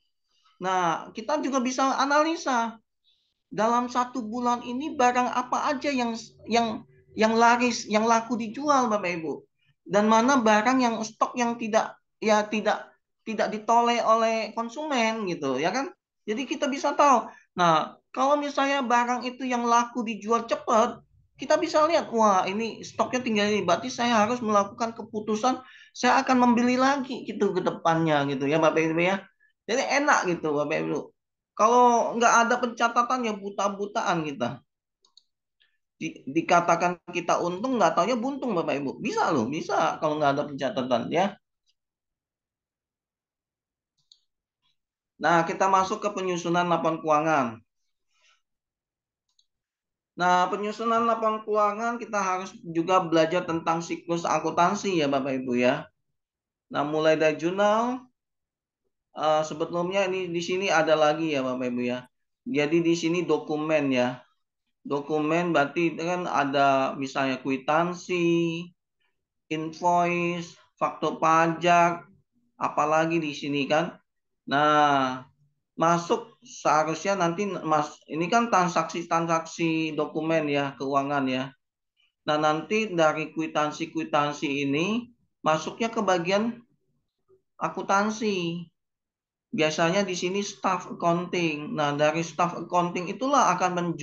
Nah, kita juga bisa analisa dalam 1 bulan ini barang apa aja yang yang laris, yang laku dijual Bapak Ibu. Dan mana barang yang stok yang tidak ditolak oleh konsumen gitu ya kan. Jadi kita bisa tahu. Nah, kalau misalnya barang itu yang laku dijual cepat, kita bisa lihat, wah ini stoknya tinggal ini. Berarti saya harus melakukan keputusan, saya akan membeli lagi gitu ke depannya gitu ya Bapak Ibu ya. Jadi enak gitu Bapak Ibu. Kalau nggak ada pencatatan ya buta-butaan kita. Dikatakan kita untung, nggak taunya buntung Bapak Ibu. Bisa loh, bisa kalau nggak ada pencatatan ya. Nah, kita masuk ke penyusunan laporan keuangan. Nah, penyusunan laporan keuangan kita harus juga belajar tentang siklus akuntansi ya Bapak Ibu ya. Nah, mulai dari jurnal, sebelumnya ini di sini ada lagi ya Bapak Ibu ya. Jadi di sini dokumen ya. Dokumen berarti kan ada misalnya kwitansi, invoice, faktur pajak, apalagi di sini kan. Nah, masuk seharusnya nanti ini kan transaksi-transaksi dokumen ya, keuangan ya. Nah, nanti dari kwitansi-kwitansi ini masuknya ke bagian akuntansi. Biasanya di sini staff accounting. Nah, dari staff accounting itulah akan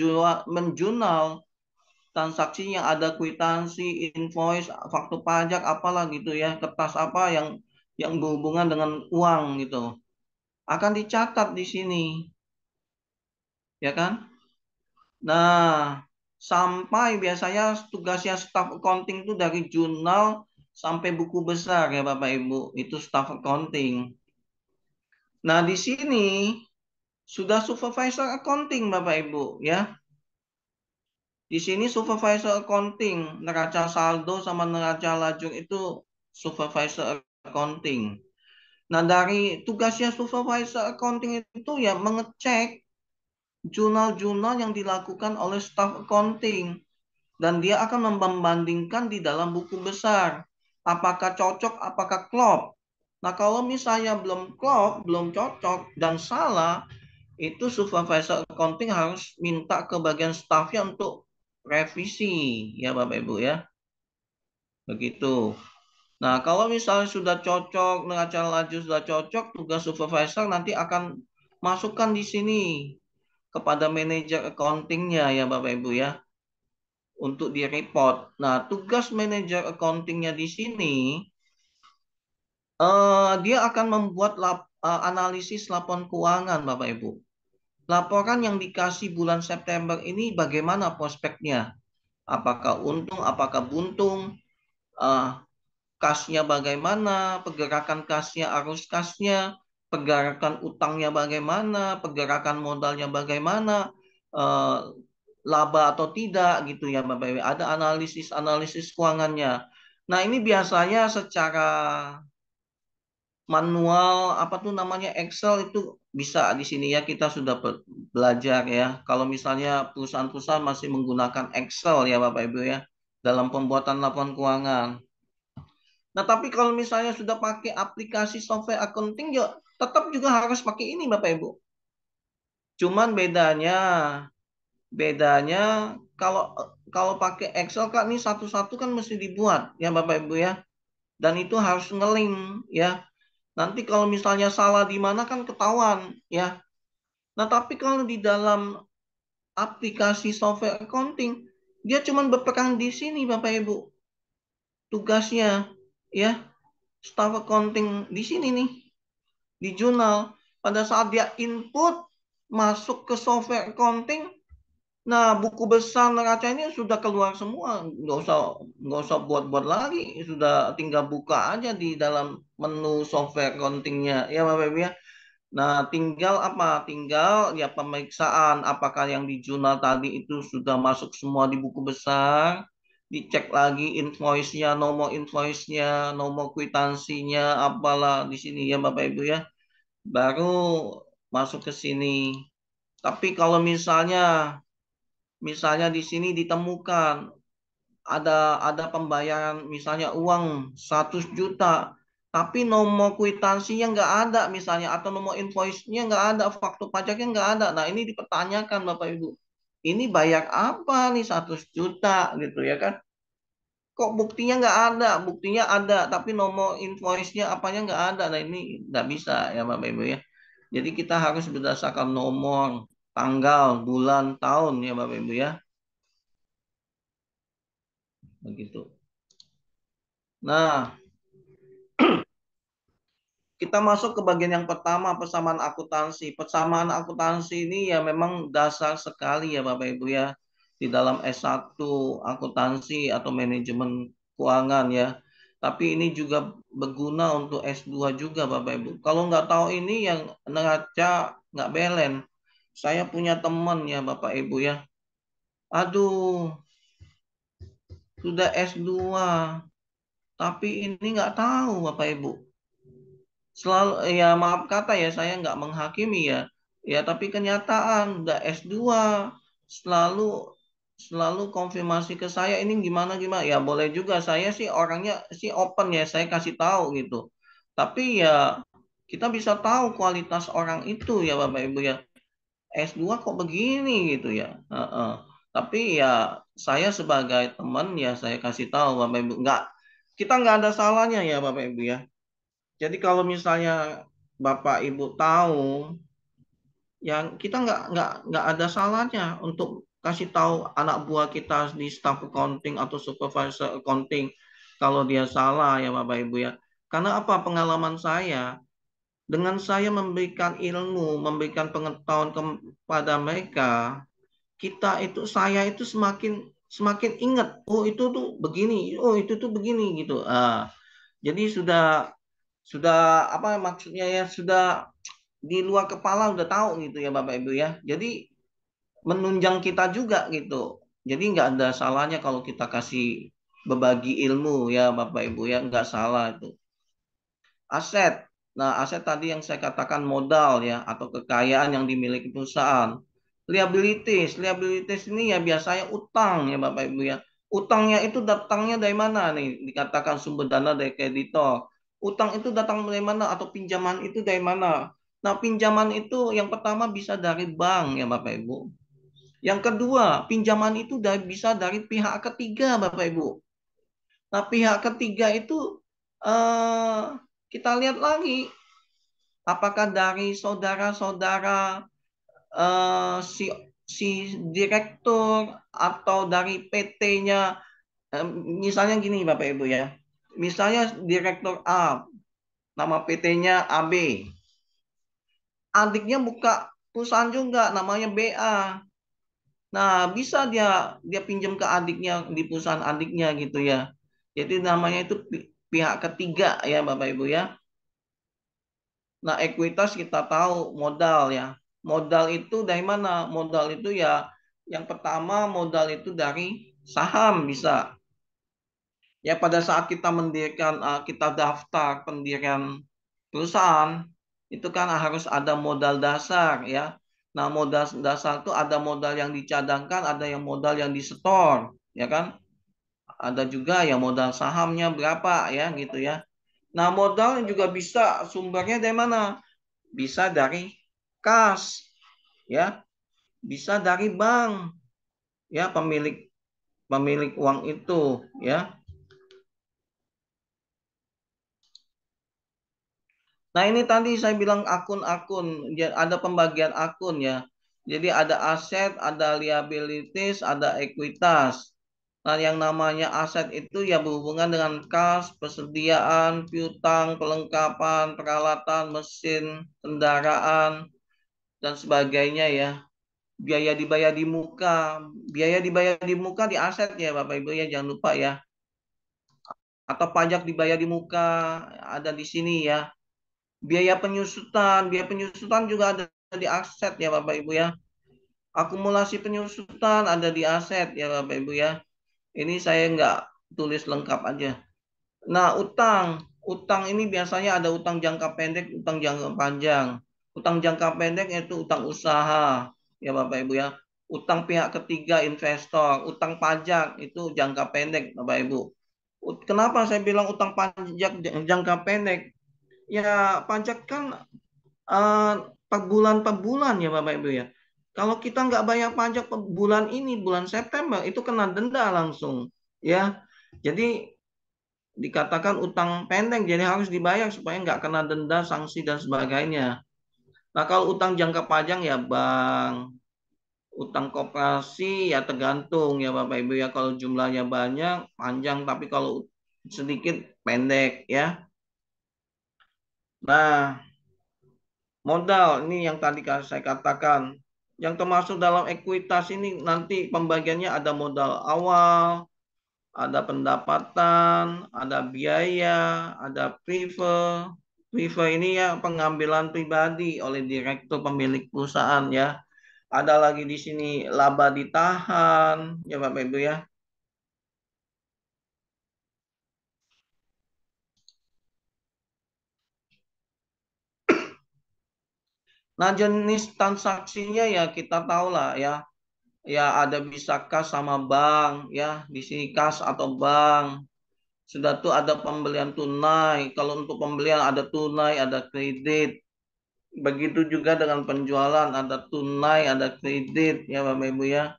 menjurnal transaksi yang ada kwitansi, invoice, faktur pajak, apalah gitu ya, kertas apa yang berhubungan dengan uang gitu. Akan dicatat di sini, ya kan? Nah, sampai biasanya tugasnya staff accounting itu dari jurnal sampai buku besar ya Bapak Ibu, itu staff accounting. Nah, di sini sudah supervisor accounting Bapak Ibu ya. Di sini supervisor accounting, neraca saldo sama neraca lajur itu supervisor accounting. Nah, dari tugasnya supervisor accounting itu ya mengecek jurnal-jurnal yang dilakukan oleh staff accounting. Dan dia akan membandingkan di dalam buku besar. Apakah cocok, apakah klop. Nah, kalau misalnya belum klop, belum cocok, dan salah, itu supervisor accounting harus minta ke bagian staffnya untuk revisi ya Bapak Ibu ya. Begitu. Nah, kalau misalnya sudah cocok, neraca laju sudah cocok, tugas supervisor nanti akan masukkan di sini kepada manajer accountingnya ya Bapak Ibu ya untuk di report. Nah, tugas manajer accountingnya di sini dia akan membuat analisis laporan keuangan Bapak Ibu. Laporan yang dikasih bulan September ini bagaimana prospeknya? Apakah untung, apakah buntung, kasnya bagaimana, pergerakan kasnya, arus kasnya, pergerakan utangnya bagaimana, pergerakan modalnya bagaimana, eh, laba atau tidak gitu ya Bapak Ibu. Ada analisis keuangannya. Nah, ini biasanya secara manual apa tuh namanya Excel itu bisa di sini ya kita sudah belajar ya. Kalau misalnya perusahaan-perusahaan masih menggunakan Excel ya Bapak Ibu ya dalam pembuatan laporan keuangan. Nah, tapi kalau misalnya sudah pakai aplikasi software accounting ya tetap juga harus pakai ini Bapak Ibu. Cuman bedanya kalau kalau pakai Excel kan ini satu-satu kan mesti dibuat ya Bapak Ibu ya. Dan itu harus ngelink ya. Nanti kalau misalnya salah di mana kan ketahuan ya. Nah, tapi kalau di dalam aplikasi software accounting dia cuma berpegang di sini Bapak Ibu. Tugasnya ya, staff accounting di sini nih di jurnal. Pada saat dia input masuk ke software accounting, nah buku besar neraca ini sudah keluar semua, nggak usah buat-buat lagi, sudah tinggal buka aja di dalam menu software accountingnya ya Bapak Ibu ya. Nah, tinggal apa? Tinggal ya pemeriksaan apakah yang di jurnal tadi itu sudah masuk semua di buku besar, dicek lagi invoice-nya, nomor kwitansinya, apalah di sini ya Bapak Ibu ya, baru masuk ke sini. Tapi kalau misalnya di sini ditemukan ada pembayaran misalnya uang 100 juta tapi nomor kwitansinya nggak ada misalnya atau nomor invoice-nya nggak ada, faktur pajaknya nggak ada. Nah, ini dipertanyakan Bapak Ibu. Ini bayar apa nih 100 juta gitu ya kan? Kok buktinya nggak ada? Buktinya ada tapi nomor invoice-nya apanya nggak ada. Nah, ini nggak bisa ya Bapak Ibu ya. Jadi kita harus berdasarkan nomor, tanggal, bulan, tahun ya Bapak Ibu ya. Begitu. Nah, kita masuk ke bagian yang pertama, persamaan akuntansi. Persamaan akuntansi ini ya memang dasar sekali ya Bapak Ibu ya. Di dalam S1 akuntansi atau manajemen keuangan ya. Tapi ini juga berguna untuk S2 juga Bapak Ibu. Kalau nggak tahu ini yang neraca nggak belen. Saya punya teman ya Bapak Ibu ya. Aduh, sudah S2. Tapi ini nggak tahu Bapak Ibu. Selalu ya maaf kata ya saya nggak menghakimi ya, ya tapi kenyataan udah S2 selalu selalu konfirmasi ke saya ini gimana gimana ya, boleh juga saya sih orangnya sih open ya, saya kasih tahu gitu. Tapi ya kita bisa tahu kualitas orang itu ya Bapak Ibu ya, S2 kok begini gitu ya. Heeh. Tapi ya saya sebagai teman ya saya kasih tahu Bapak Ibu, nggak, kita nggak ada salahnya ya Bapak Ibu ya. Jadi kalau misalnya Bapak Ibu tahu, yang kita nggak ada salahnya untuk kasih tahu anak buah kita di staff accounting atau supervisor accounting kalau dia salah ya Bapak Ibu ya. Karena apa, pengalaman saya dengan saya memberikan ilmu, memberikan pengetahuan kepada mereka, saya itu semakin semakin ingat, oh itu tuh begini, oh itu tuh begini gitu. Jadi sudah apa maksudnya ya, sudah di luar kepala udah tahu gitu ya Bapak Ibu ya. Jadi menunjang kita juga gitu. Jadi nggak ada salahnya kalau kita kasih berbagi ilmu ya Bapak Ibu ya, nggak salah itu. Aset. Nah, aset tadi yang saya katakan modal ya atau kekayaan yang dimiliki perusahaan. Liabilities ini ya biasanya utang ya Bapak Ibu ya. Utangnya itu datangnya dari mana nih? Dikatakan sumber dana dari kreditor. Utang itu datang dari mana atau pinjaman itu dari mana? Nah, pinjaman itu yang pertama bisa dari bank ya Bapak Ibu. Yang kedua, pinjaman itu bisa dari pihak ketiga Bapak Ibu. Nah, pihak ketiga itu eh, kita lihat lagi apakah dari saudara-saudara si direktur atau dari PT-nya. Misalnya gini Bapak Ibu ya. Misalnya direktur A, nama PT-nya AB. Adiknya buka perusahaan juga namanya BA. Nah, bisa dia dia pinjam ke adiknya di perusahaan adiknya gitu ya. Jadi namanya itu pihak ketiga ya Bapak Ibu ya. Nah, ekuitas kita tahu modal ya. Modal itu dari mana? Modal itu ya yang pertama modal itu dari saham bisa. Ya pada saat kita mendirikan kita daftar pendirian perusahaan itu kan harus ada modal dasar ya. Nah, modal dasar itu ada modal yang dicadangkan, ada yang modal yang disetor, ya kan? Ada juga yang modal sahamnya berapa ya gitu ya. Nah, modal juga bisa sumbernya dari mana? Bisa dari kas, ya, bisa dari bank, ya pemilik pemilik uang itu, ya. Nah, ini tadi saya bilang akun-akun, ya, ada pembagian akun ya. Jadi ada aset, ada liabilities, ada ekuitas. Nah, yang namanya aset itu ya berhubungan dengan kas, persediaan, piutang, perlengkapan, peralatan, mesin, kendaraan, dan sebagainya ya. Biaya dibayar di muka, biaya dibayar di muka di aset ya Bapak Ibu ya, jangan lupa ya. Atau pajak dibayar di muka, ada di sini ya. Biaya penyusutan juga ada di aset ya Bapak Ibu ya. Akumulasi penyusutan ada di aset ya Bapak Ibu ya. Ini saya nggak tulis lengkap aja. Nah, utang ini biasanya ada utang jangka pendek, utang jangka panjang. Utang jangka pendek yaitu utang usaha ya Bapak Ibu ya. Utang pihak ketiga investor, utang pajak itu jangka pendek Bapak Ibu. Kenapa saya bilang utang pajak jangka pendek? Ya pajak kan per bulan ya Bapak Ibu ya. Kalau kita nggak bayar pajak per bulan ini, bulan September, itu kena denda langsung. Ya, jadi dikatakan utang pendek, jadi harus dibayar supaya nggak kena denda, sanksi, dan sebagainya. Nah, kalau utang jangka panjang ya Bang, utang koperasi ya tergantung ya Bapak Ibu ya. Kalau jumlahnya banyak, panjang, tapi kalau sedikit, pendek ya. Nah, modal ini yang tadi saya katakan, yang termasuk dalam ekuitas ini nanti pembagiannya ada modal awal, ada pendapatan, ada biaya, ada prefer. Prefer ini ya pengambilan pribadi oleh direktur pemilik perusahaan ya. Ada lagi di sini laba ditahan ya Bapak Ibu ya. Nah, jenis transaksinya ya kita tahu lah ya. Ya ada bisa kas sama bank ya, di sini kas atau bank. Sudah tuh ada pembelian tunai. Kalau untuk pembelian ada tunai, ada kredit. Begitu juga dengan penjualan, ada tunai, ada kredit ya Bapak Ibu ya.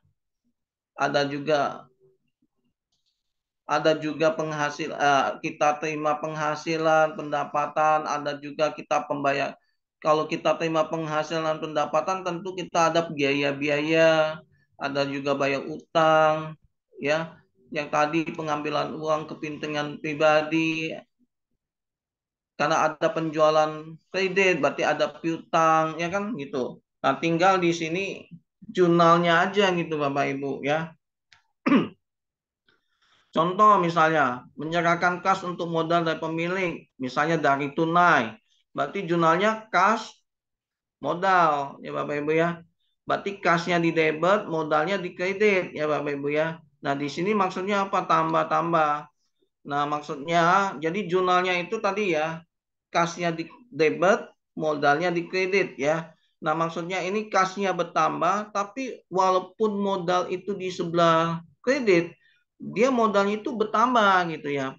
Ada juga penghasil kita terima penghasilan, pendapatan, ada juga kita pembayar. Kalau kita terima penghasilan pendapatan tentu kita ada biaya-biaya, ada juga bayar utang ya. Yang tadi pengambilan uang kepentingan pribadi, karena ada penjualan kredit berarti ada piutang ya kan gitu. Nah, tinggal di sini jurnalnya aja gitu Bapak Ibu ya. Contoh misalnya menyerahkan kas untuk modal dari pemilik, misalnya dari tunai. Berarti jurnalnya kas modal ya Bapak Ibu ya. Berarti kasnya di debit, modalnya di kredit ya Bapak Ibu ya. Nah, di sini maksudnya apa? Tambah-tambah. Nah, maksudnya jadi jurnalnya itu tadi ya, kasnya di debit, modalnya di kredit ya. Nah, maksudnya ini kasnya bertambah, tapi walaupun modal itu di sebelah kredit, dia modalnya itu bertambah gitu ya.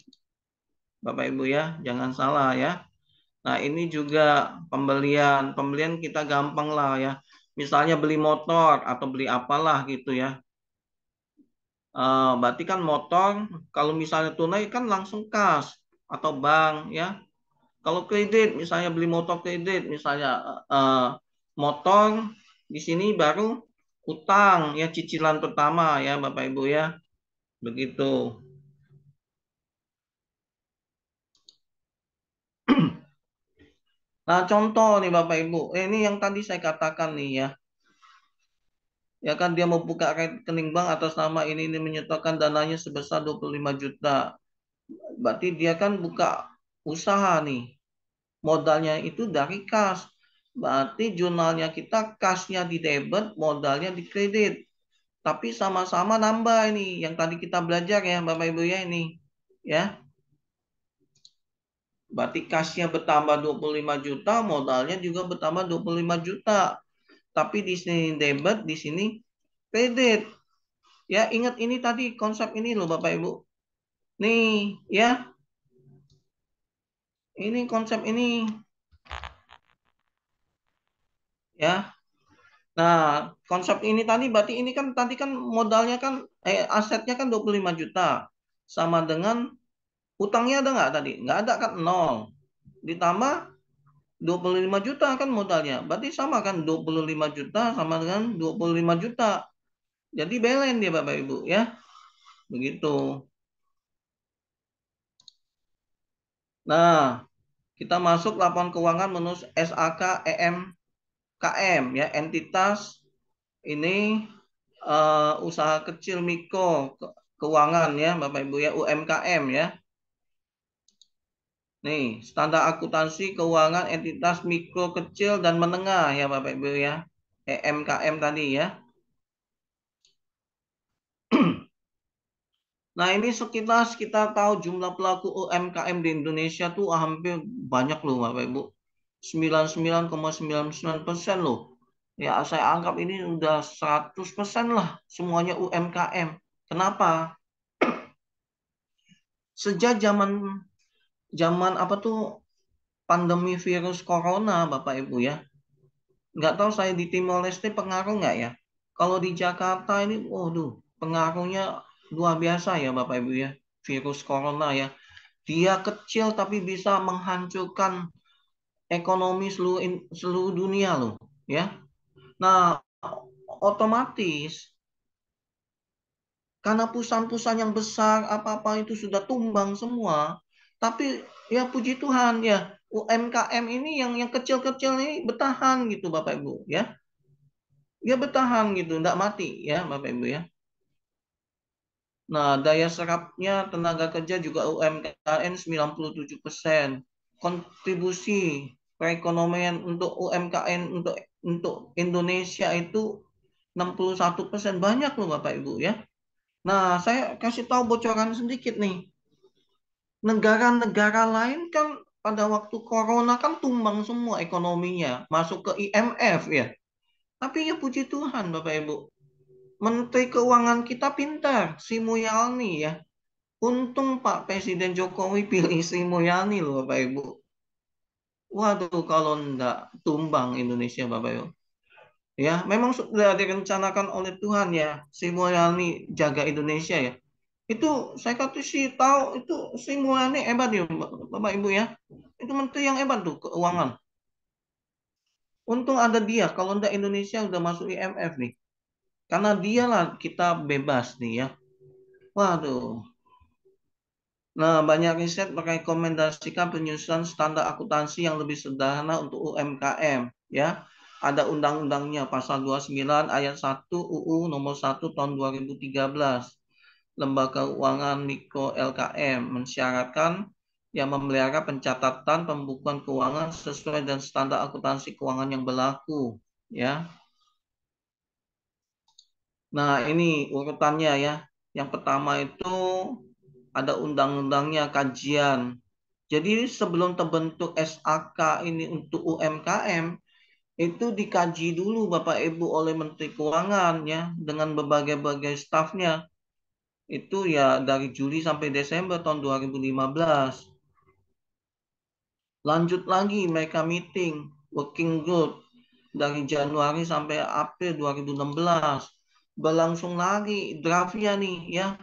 Bapak Ibu ya, jangan salah ya. Nah, ini juga pembelian. Pembelian kita gampang lah ya. Misalnya beli motor atau beli apalah gitu ya. Berarti kan motor, kalau misalnya tunai kan langsung kas atau bank ya. Kalau kredit, misalnya beli motor kredit, misalnya motor di sini baru utang ya, cicilan pertama ya Bapak Ibu ya, begitu. Nah, contoh nih Bapak Ibu, ini yang tadi saya katakan nih ya. Ya kan dia membuka rekening bank atas nama ini menyertakan dananya sebesar 25 juta. Berarti dia kan buka usaha nih. Modalnya itu dari kas. Berarti jurnalnya kita kasnya di debit, modalnya di kredit. Tapi sama-sama nambah ini yang tadi kita belajar ya Bapak Ibu ya ini. Ya. Berarti kasnya bertambah 25 juta, modalnya juga bertambah 25 juta. Tapi di sini debit, di sini kredit. Ya, ingat ini tadi konsep ini loh Bapak Ibu. Nih, ya. Ini konsep ini ya. Nah, konsep ini tadi berarti ini kan tadi kan modalnya kan asetnya kan 25 juta. Sama dengan utangnya ada nggak tadi? Nggak ada kan nol. Ditambah 25 juta kan modalnya. Berarti sama kan 25 juta sama dengan 25 juta. Jadi balance dia Bapak Ibu ya. Begitu. Nah, kita masuk laporan keuangan menurut SAK EMKM ya, entitas ini usaha kecil mikro keuangan ya Bapak Ibu ya, UMKM ya. Nih, standar akuntansi keuangan entitas mikro, kecil, dan menengah ya Bapak Ibu ya. EMKM tadi ya. Nah, ini sekitar kita tahu jumlah pelaku UMKM di Indonesia tuh hampir banyak loh Bapak Ibu. 99,99% loh. Ya, saya anggap ini udah 100% lah semuanya UMKM. Kenapa? Sejak zaman zaman apa tuh pandemi virus corona Bapak Ibu ya. Nggak tahu saya di Timor Leste pengaruh nggak ya? Kalau di Jakarta ini, waduh, pengaruhnya luar biasa ya Bapak Ibu ya. Virus corona ya. Dia kecil tapi bisa menghancurkan ekonomi seluruh dunia loh, ya. Nah, otomatis karena perusahaan-perusahaan yang besar apa-apa itu sudah tumbang semua. Tapi ya puji Tuhan ya, UMKM ini yang kecil-kecil ini bertahan gitu Bapak Ibu ya. Dia bertahan gitu, enggak mati ya Bapak Ibu ya. Nah, daya serapnya tenaga kerja juga UMKM 97%. Kontribusi perekonomian untuk UMKM untuk Indonesia itu 61%. Banyak loh Bapak Ibu ya. Nah, saya kasih tahu bocoran sedikit nih. Negara-negara lain kan pada waktu corona kan tumbang semua ekonominya, masuk ke IMF ya. Tapi ya puji Tuhan Bapak Ibu, Menteri Keuangan kita pintar, Sri Mulyani ya. Untung Pak Presiden Jokowi pilih Sri Mulyani loh Bapak Ibu. Waduh, kalau enggak tumbang Indonesia Bapak Ibu. Ya, memang sudah direncanakan oleh Tuhan ya, Sri Mulyani jaga Indonesia ya. Itu saya kasih tahu itu Sri Mulyani hebat ya Bapak Ibu ya. Itu menteri yang hebat tuh keuangan. Untung ada dia, kalau enggak Indonesia udah masuk IMF nih. Karena dialah kita bebas nih ya. Waduh. Nah, banyak riset merekomendasikan penyusunan standar akuntansi yang lebih sederhana untuk UMKM ya. Ada undang-undangnya pasal 29 ayat 1 UU nomor 1 tahun 2013. Lembaga Keuangan Mikro LKM mensyaratkan yang memelihara pencatatan pembukuan keuangan sesuai dengan standar akuntansi keuangan yang berlaku ya. Nah, ini urutannya ya. Yang pertama itu ada undang-undangnya, kajian. Jadi sebelum terbentuk SAK ini untuk UMKM, itu dikaji dulu Bapak Ibu oleh Menteri Keuangan ya, dengan berbagai-bagai stafnya. Itu ya dari Juli sampai Desember tahun 2015. Lanjut lagi mereka meeting, working group, dari Januari sampai April 2016. Berlangsung lagi draftnya nih ya.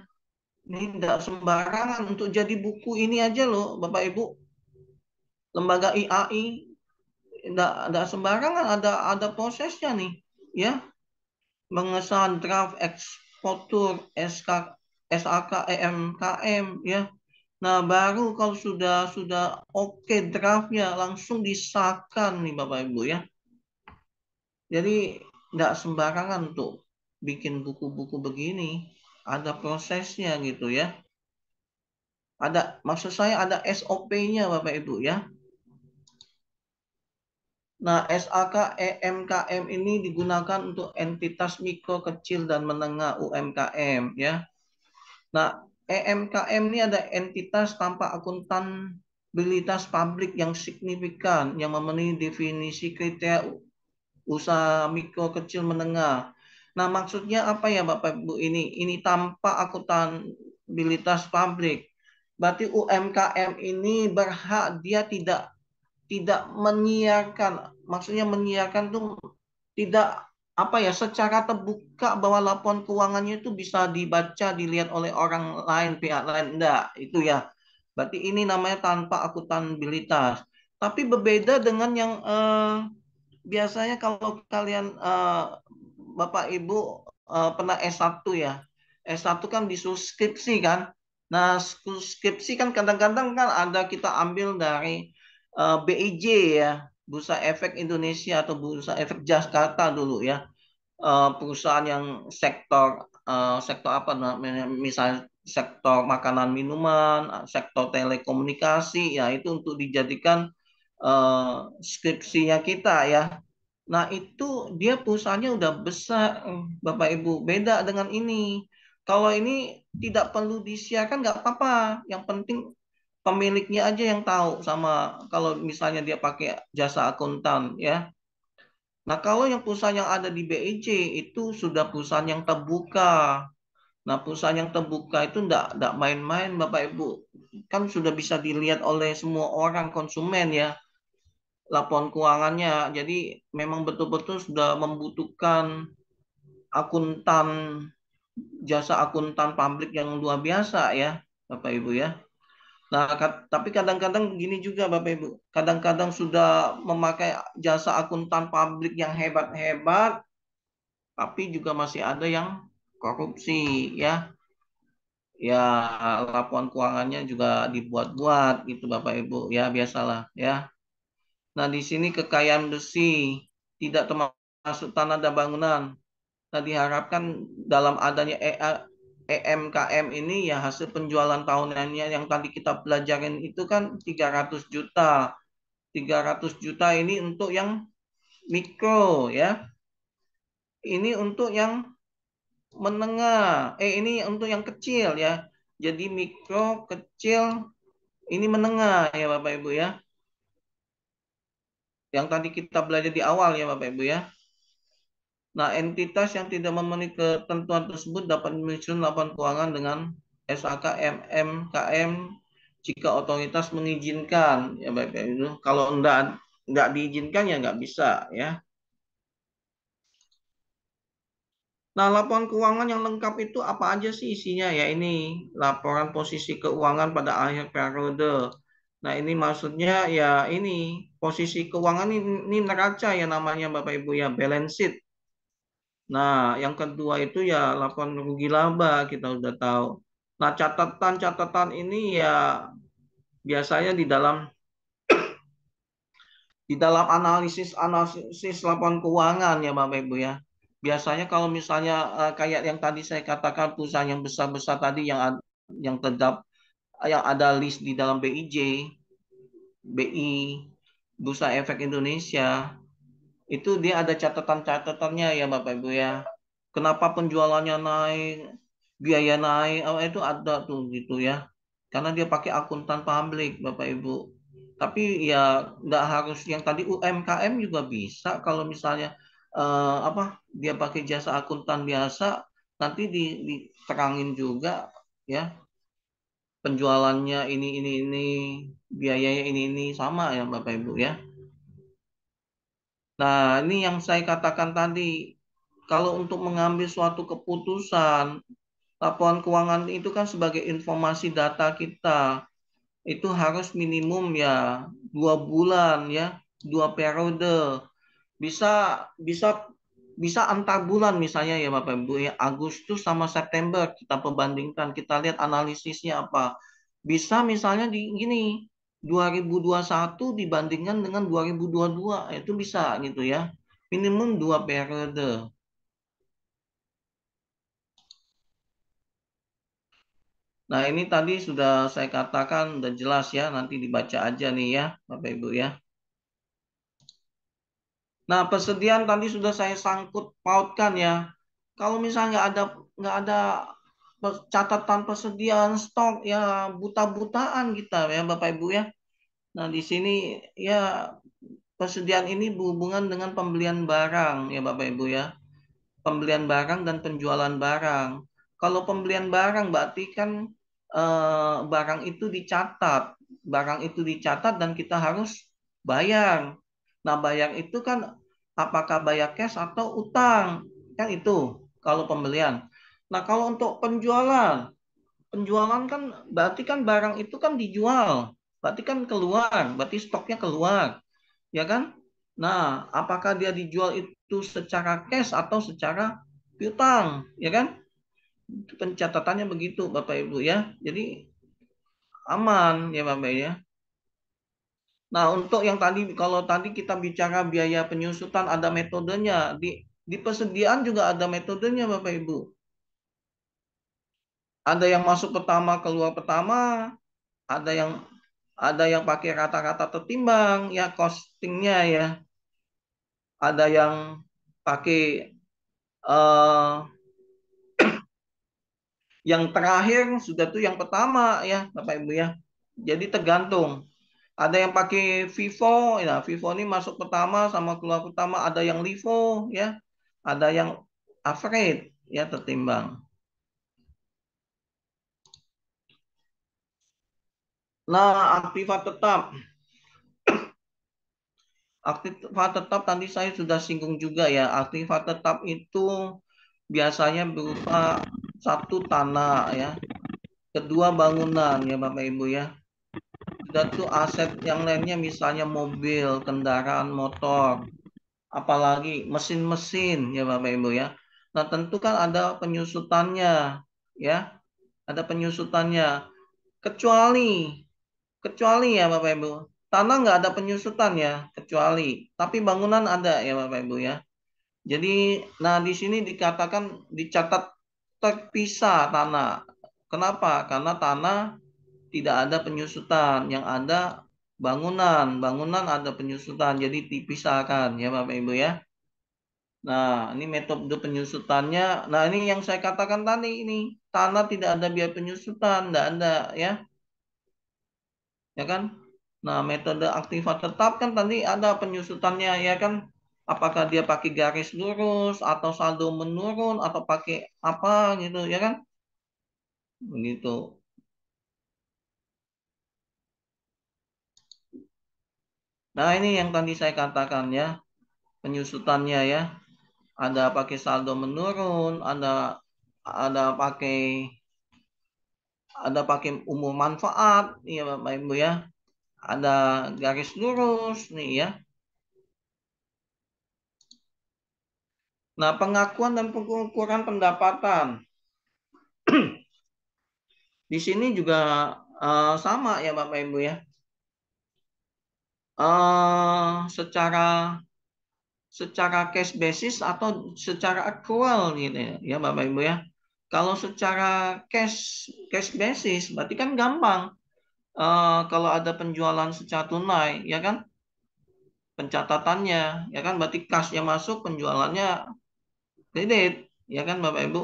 Ini tidak sembarangan untuk jadi buku ini aja loh Bapak Ibu. Lembaga IAI tidak sembarangan, ada prosesnya nih ya. Mengesahan draft eksportur SAK EMKM ya. Nah, baru kalau sudah oke draftnya langsung disahkan nih Bapak Ibu ya. Jadi tidak sembarangan untuk bikin buku-buku begini. Ada prosesnya gitu ya. Maksud saya ada SOP-nya Bapak Ibu ya. Nah, SAK EMKM ini digunakan untuk entitas mikro, kecil, dan menengah UMKM ya. Nah, EMKM ini ada entitas tanpa akuntabilitas publik yang signifikan yang memenuhi definisi kriteria usaha mikro, kecil, menengah. Nah, maksudnya apa ya Bapak Ibu ini? Ini tanpa akuntabilitas publik. Berarti UMKM ini berhak dia tidak menyiarkan, maksudnya menyiarkan tuh tidak apa ya secara terbuka bahwa laporan keuangannya itu bisa dibaca dilihat oleh orang lain, pihak lain, enggak itu ya. Berarti ini namanya tanpa akuntabilitas. Tapi berbeda dengan yang biasanya kalau kalian Bapak Ibu pernah S1 ya. S1 kan disuruh skripsi kan. Nah, skripsi kan kadang-kadang kan ada kita ambil dari BIJ ya, Bursa Efek Indonesia atau Bursa Efek Jakarta dulu ya. Perusahaan yang sektor sektor apa namanya, misalnya sektor makanan minuman, sektor telekomunikasi, ya itu untuk dijadikan skripsinya kita ya. Nah itu dia perusahaannya udah besar, Bapak Ibu. Beda dengan ini. Kalau ini tidak perlu disiarkan nggak apa-apa. Yang penting pemiliknya aja yang tahu, sama kalau misalnya dia pakai jasa akuntan ya. Nah, kalau yang perusahaan yang ada di BEJ itu sudah perusahaan yang terbuka. Nah, perusahaan yang terbuka itu enggak main-main, Bapak Ibu. Kan sudah bisa dilihat oleh semua orang konsumen ya, laporan keuangannya. Jadi memang betul-betul sudah membutuhkan akuntan, jasa akuntan publik yang luar biasa ya, Bapak Ibu ya. Nah, tapi kadang-kadang gini juga Bapak Ibu. Kadang-kadang sudah memakai jasa akuntan publik yang hebat-hebat, tapi juga masih ada yang korupsi ya. Ya, laporan keuangannya juga dibuat-buat gitu Bapak Ibu. Ya, biasalah ya. Nah, di sini kekayaan besi tidak termasuk tanah dan bangunan. Nah, diharapkan dalam adanya EMKM ini ya, hasil penjualan tahunannya yang tadi kita pelajarin itu kan 300 juta. 300 juta ini untuk yang mikro ya. Ini untuk yang menengah. Ini untuk yang kecil ya. Jadi mikro, kecil, ini menengah ya Bapak Ibu ya. Yang tadi kita belajar di awal ya Bapak Ibu ya. Nah, entitas yang tidak memenuhi ketentuan tersebut dapat menyusun laporan keuangan dengan SAK MMKM jika otoritas mengizinkan ya Bapak Ibu. Kalau enggak diizinkan ya enggak bisa ya. Nah, laporan keuangan yang lengkap itu apa aja sih isinya ya? Ini laporan posisi keuangan pada akhir periode. Nah, ini maksudnya ya ini posisi keuangan ini neraca ya namanya Bapak Ibu ya, balance sheet. Nah, yang kedua itu ya laporan rugi laba, kita udah tahu. Nah, catatan-catatan ini ya biasanya di dalam analisis laporan keuangan ya Bapak Ibu ya. Biasanya kalau misalnya kayak yang tadi saya katakan, perusahaan yang besar-besar tadi yang ada list di dalam BIJ, BI, Bursa Efek Indonesia, itu dia ada catatan-catatannya ya Bapak Ibu ya. Kenapa penjualannya naik, biaya naik, itu ada tuh gitu ya. Karena dia pakai akuntan publik Bapak Ibu. Tapi ya nggak harus yang tadi, UMKM juga bisa kalau misalnya dia pakai jasa akuntan biasa, nanti diterangin juga ya, penjualannya ini, biayanya ini sama ya Bapak Ibu ya. Nah, ini yang saya katakan tadi, kalau untuk mengambil suatu keputusan, laporan keuangan itu kan sebagai informasi data kita, itu harus minimum ya 2 bulan ya, 2 periode. Bisa bisa bisa antar bulan misalnya ya Bapak Ibu ya, Agustus sama September kita perbandingkan, kita lihat analisisnya apa. Bisa misalnya di gini, 2021 dibandingkan dengan 2022, itu bisa gitu ya. Minimum 2 periode. Nah, ini tadi sudah saya katakan, udah jelas ya, nanti dibaca aja nih ya Bapak Ibu ya. Nah, persediaan tadi sudah saya sangkut pautkan ya. Kalau misalnya nggak ada catatan persediaan stok ya, buta-butaan kita ya Bapak Ibu ya. Nah, di sini ya persediaan ini berhubungan dengan pembelian barang ya Bapak Ibu ya. Pembelian barang dan penjualan barang. Kalau pembelian barang berarti kan barang itu dicatat. Barang itu dicatat dan kita harus bayar. Nah, bayar itu kan apakah bayar cash atau utang? Kan itu kalau pembelian. Nah, kalau untuk penjualan, penjualan kan berarti kan barang itu kan dijual. Berarti kan keluar, berarti stoknya keluar. Ya kan? Nah, apakah dia dijual itu secara cash atau secara piutang, ya kan? Pencatatannya begitu, Bapak Ibu ya. Jadi aman ya Bapak ya. Nah, untuk yang tadi, kalau tadi kita bicara biaya penyusutan ada metodenya, di persediaan juga ada metodenya Bapak Ibu. Ada yang masuk pertama, keluar pertama, ada yang pakai rata-rata tertimbang ya costingnya ya. Ada yang pakai eh, yang terakhir sudah tuh yang pertama ya Bapak Ibu ya. Jadi tergantung. Ada yang pakai Vivo, ya Vivo ini masuk pertama sama keluar pertama. Ada yang Livo ya, ada yang average ya tertimbang. Nah, aktiva tetap. Aktiva tetap tadi saya sudah singgung juga ya. Aktiva tetap itu biasanya berupa satu tanah ya, kedua bangunan ya Bapak Ibu ya. Sudah tuh aset yang lainnya misalnya mobil, kendaraan motor, apalagi mesin-mesin ya Bapak Ibu ya. Nah, tentu kan ada penyusutannya ya, ada penyusutannya. Kecuali kecuali ya Bapak Ibu, tanah nggak ada penyusutan ya, kecuali. Tapi bangunan ada ya Bapak Ibu ya. Jadi, nah di sini dikatakan dicatat terpisah tanah. Kenapa? Karena tanah tidak ada penyusutan, yang ada bangunan. Bangunan ada penyusutan, jadi dipisahkan ya Bapak Ibu ya. Nah, ini metode penyusutannya. Nah, ini yang saya katakan tadi ini. Tanah tidak ada biaya penyusutan, tidak ada ya. Ya kan? Nah, metode aktiva tetap kan tadi ada penyusutannya ya kan? Apakah dia pakai garis lurus atau saldo menurun atau pakai apa gitu ya kan? Begitu. Nah, ini yang tadi saya katakan ya, penyusutannya ya. Ada pakai saldo menurun, pakai ada pakai umum manfaat, ya Bapak Ibu ya. Ada garis lurus nih ya. Nah, pengakuan dan pengukuran pendapatan. Di sini juga sama ya Bapak Ibu ya. Secara cash basis atau secara accrual gitu ya Bapak Ibu ya. Kalau secara cash basis berarti kan gampang. Kalau ada penjualan secara tunai ya kan, pencatatannya ya kan, berarti cashnya masuk, penjualannya kredit ya kan Bapak Ibu.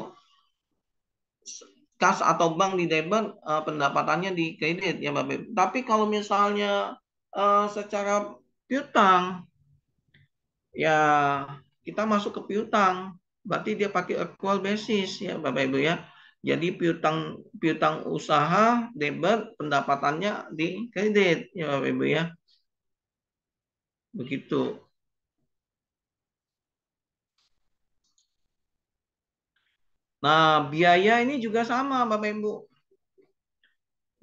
Kas atau bank di debit, pendapatannya di kredit ya Bapak Ibu. Tapi kalau misalnya secara piutang ya kita masuk ke piutang, berarti dia pakai accrual basis ya Bapak Ibu ya. Jadi piutang piutang usaha debit, pendapatannya di kredit ya Bapak Ibu ya. Begitu. Nah, biaya ini juga sama Bapak Ibu.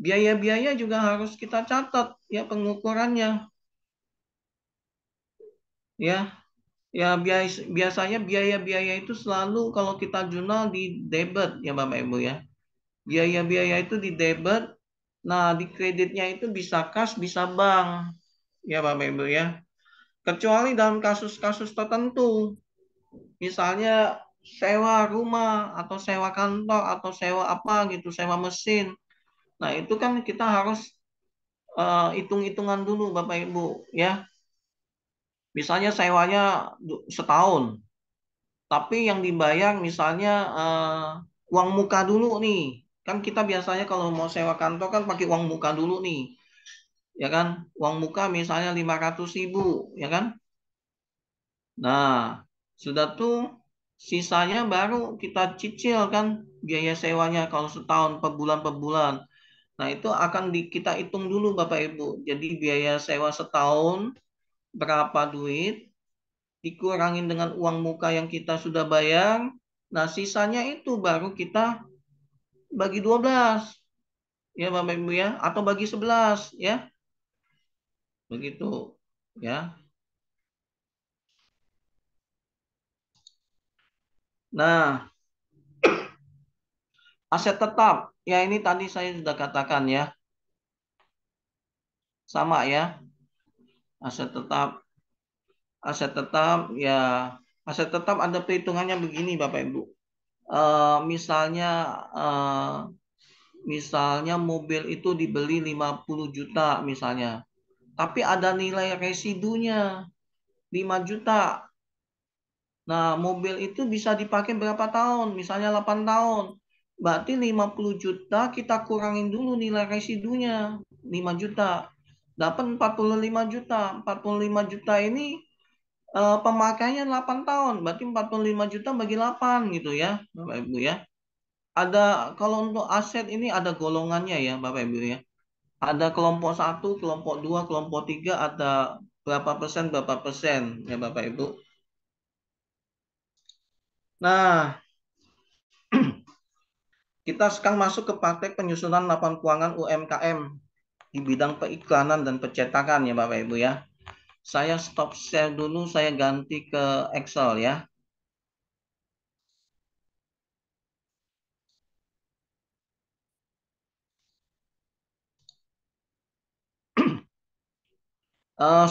Biaya-biaya juga harus kita catat ya pengukurannya. Ya, ya biasanya biaya-biaya itu selalu kalau kita jurnal di debit ya Bapak Ibu ya. Biaya-biaya itu di debit. Nah, di kreditnya itu bisa kas, bisa bank ya Bapak Ibu ya. Kecuali dalam kasus-kasus tertentu. Misalnya sewa rumah atau sewa kantor atau sewa apa gitu, sewa mesin. Nah, itu kan kita harus hitung-hitungan dulu Bapak Ibu ya. Misalnya sewanya setahun, tapi yang dibayar misalnya uang muka dulu nih. Kan kita biasanya kalau mau sewa kantor kan pakai uang muka dulu nih. Ya kan? Uang muka misalnya 500.000, ya kan? Nah, sudah tuh sisanya baru kita cicil kan biaya sewanya kalau setahun per bulan. Nah, itu akan kita hitung dulu Bapak Ibu. Jadi biaya sewa setahun berapa duit dikurangin dengan uang muka yang kita sudah bayar. Nah, sisanya itu baru kita bagi 12 ya Bapak Ibu ya, atau bagi 11 ya. Begitu ya. Nah, aset tetap ya ini tadi saya sudah katakan ya. Sama ya. Aset tetap ya, aset tetap ada perhitungannya begini Bapak Ibu. Misalnya misalnya mobil itu dibeli 50 juta misalnya, tapi ada nilai residunya 5 juta. Nah, mobil itu bisa dipakai berapa tahun? Misalnya 8 tahun. Berarti 50 juta kita kurangin dulu nilai residunya 5 juta. Dapat 45 juta. 45 juta ini pemakaiannya 8 tahun. Berarti 45 juta bagi 8 gitu ya, Bapak Ibu ya. Ada kalau untuk aset ini ada golongannya ya, Bapak Ibu ya. Ada kelompok satu, kelompok 2, kelompok 3, ada berapa persen ya Bapak Ibu. Nah, kita sekarang masuk ke praktek penyusunan laporan keuangan UMKM di bidang periklanan dan percetakan ya Bapak Ibu ya. Saya stop share dulu, saya ganti ke Excel ya.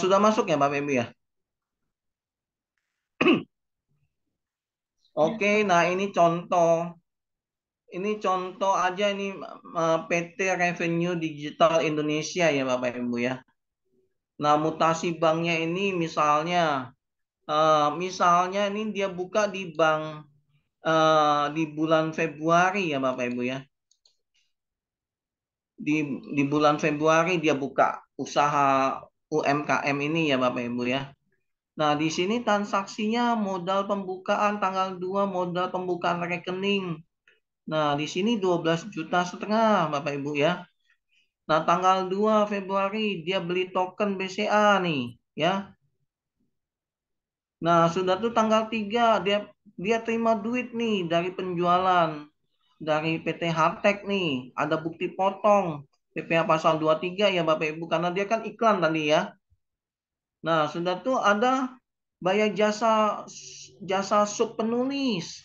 Sudah masuk ya Bapak Ibu ya. Oke, nah ini contoh. Ini contoh aja ini PT Revenue Digital Indonesia ya Bapak Ibu ya. Nah, mutasi banknya ini misalnya ini dia buka di bank di bulan Februari ya Bapak Ibu ya. Di bulan Februari dia buka usaha UMKM ini ya Bapak Ibu ya. Nah, di sini transaksinya modal pembukaan tanggal 2 modal pembukaan rekening. Nah, di sini 12,5 juta Bapak Ibu ya. Nah, tanggal 2 Februari dia beli token BCA nih ya. Nah, sudah tuh tanggal 3 dia terima duit nih dari penjualan dari PT Hartek nih. Ada bukti potong PPh pasal 23 ya Bapak Ibu karena dia kan iklan tadi ya. Nah, sudah tuh ada bayar jasa jasa sub penulis.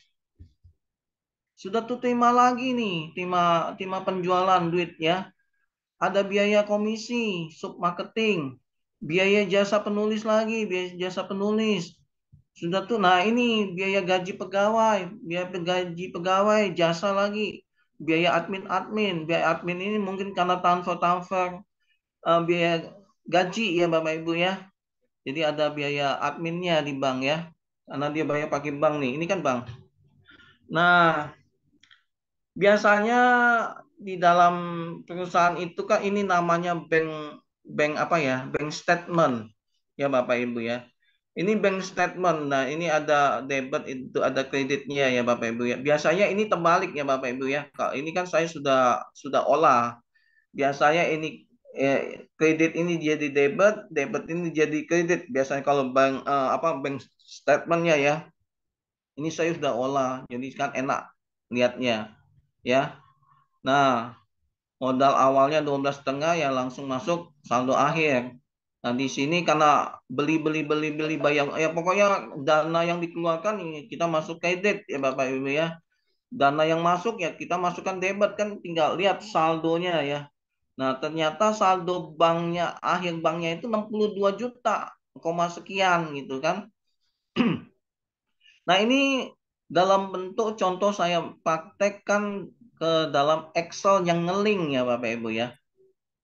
Sudah tuh terima lagi nih, terima penjualan duit ya. Ada biaya komisi, sub marketing, biaya jasa penulis lagi, biaya jasa penulis. Sudah tuh, nah ini biaya gaji pegawai, jasa lagi, biaya admin ini mungkin karena transfer biaya gaji ya Bapak Ibu ya. Jadi ada biaya adminnya di bank ya, karena dia bayar pakai bank nih. Ini kan bank. Nah, biasanya di dalam perusahaan itu kan ini namanya bank bank apa ya? Bank statement ya Bapak Ibu ya. Ini bank statement. Nah, ini ada debit itu ada kreditnya ya Bapak Ibu ya. Biasanya ini terbalik ya Bapak Ibu ya. Kalau ini kan saya sudah olah. Biasanya ini kredit ini jadi debit, debit ini jadi kredit. Biasanya kalau bank statementnya ya. Ini saya sudah olah. Jadi kan enak lihatnya ya. Nah, modal awalnya 12,5 ya langsung masuk saldo akhir. Nah, di sini karena beli bayar ya pokoknya dana yang dikeluarkan ini kita masuk kredit ya Bapak Ibu ya. Dana yang masuk ya kita masukkan debit kan tinggal lihat saldonya ya. Nah, ternyata saldo banknya akhir banknya itu 62 juta, koma sekian gitu kan. Nah, ini dalam bentuk contoh saya praktekkan ke dalam Excel yang ngeling ya Bapak Ibu ya.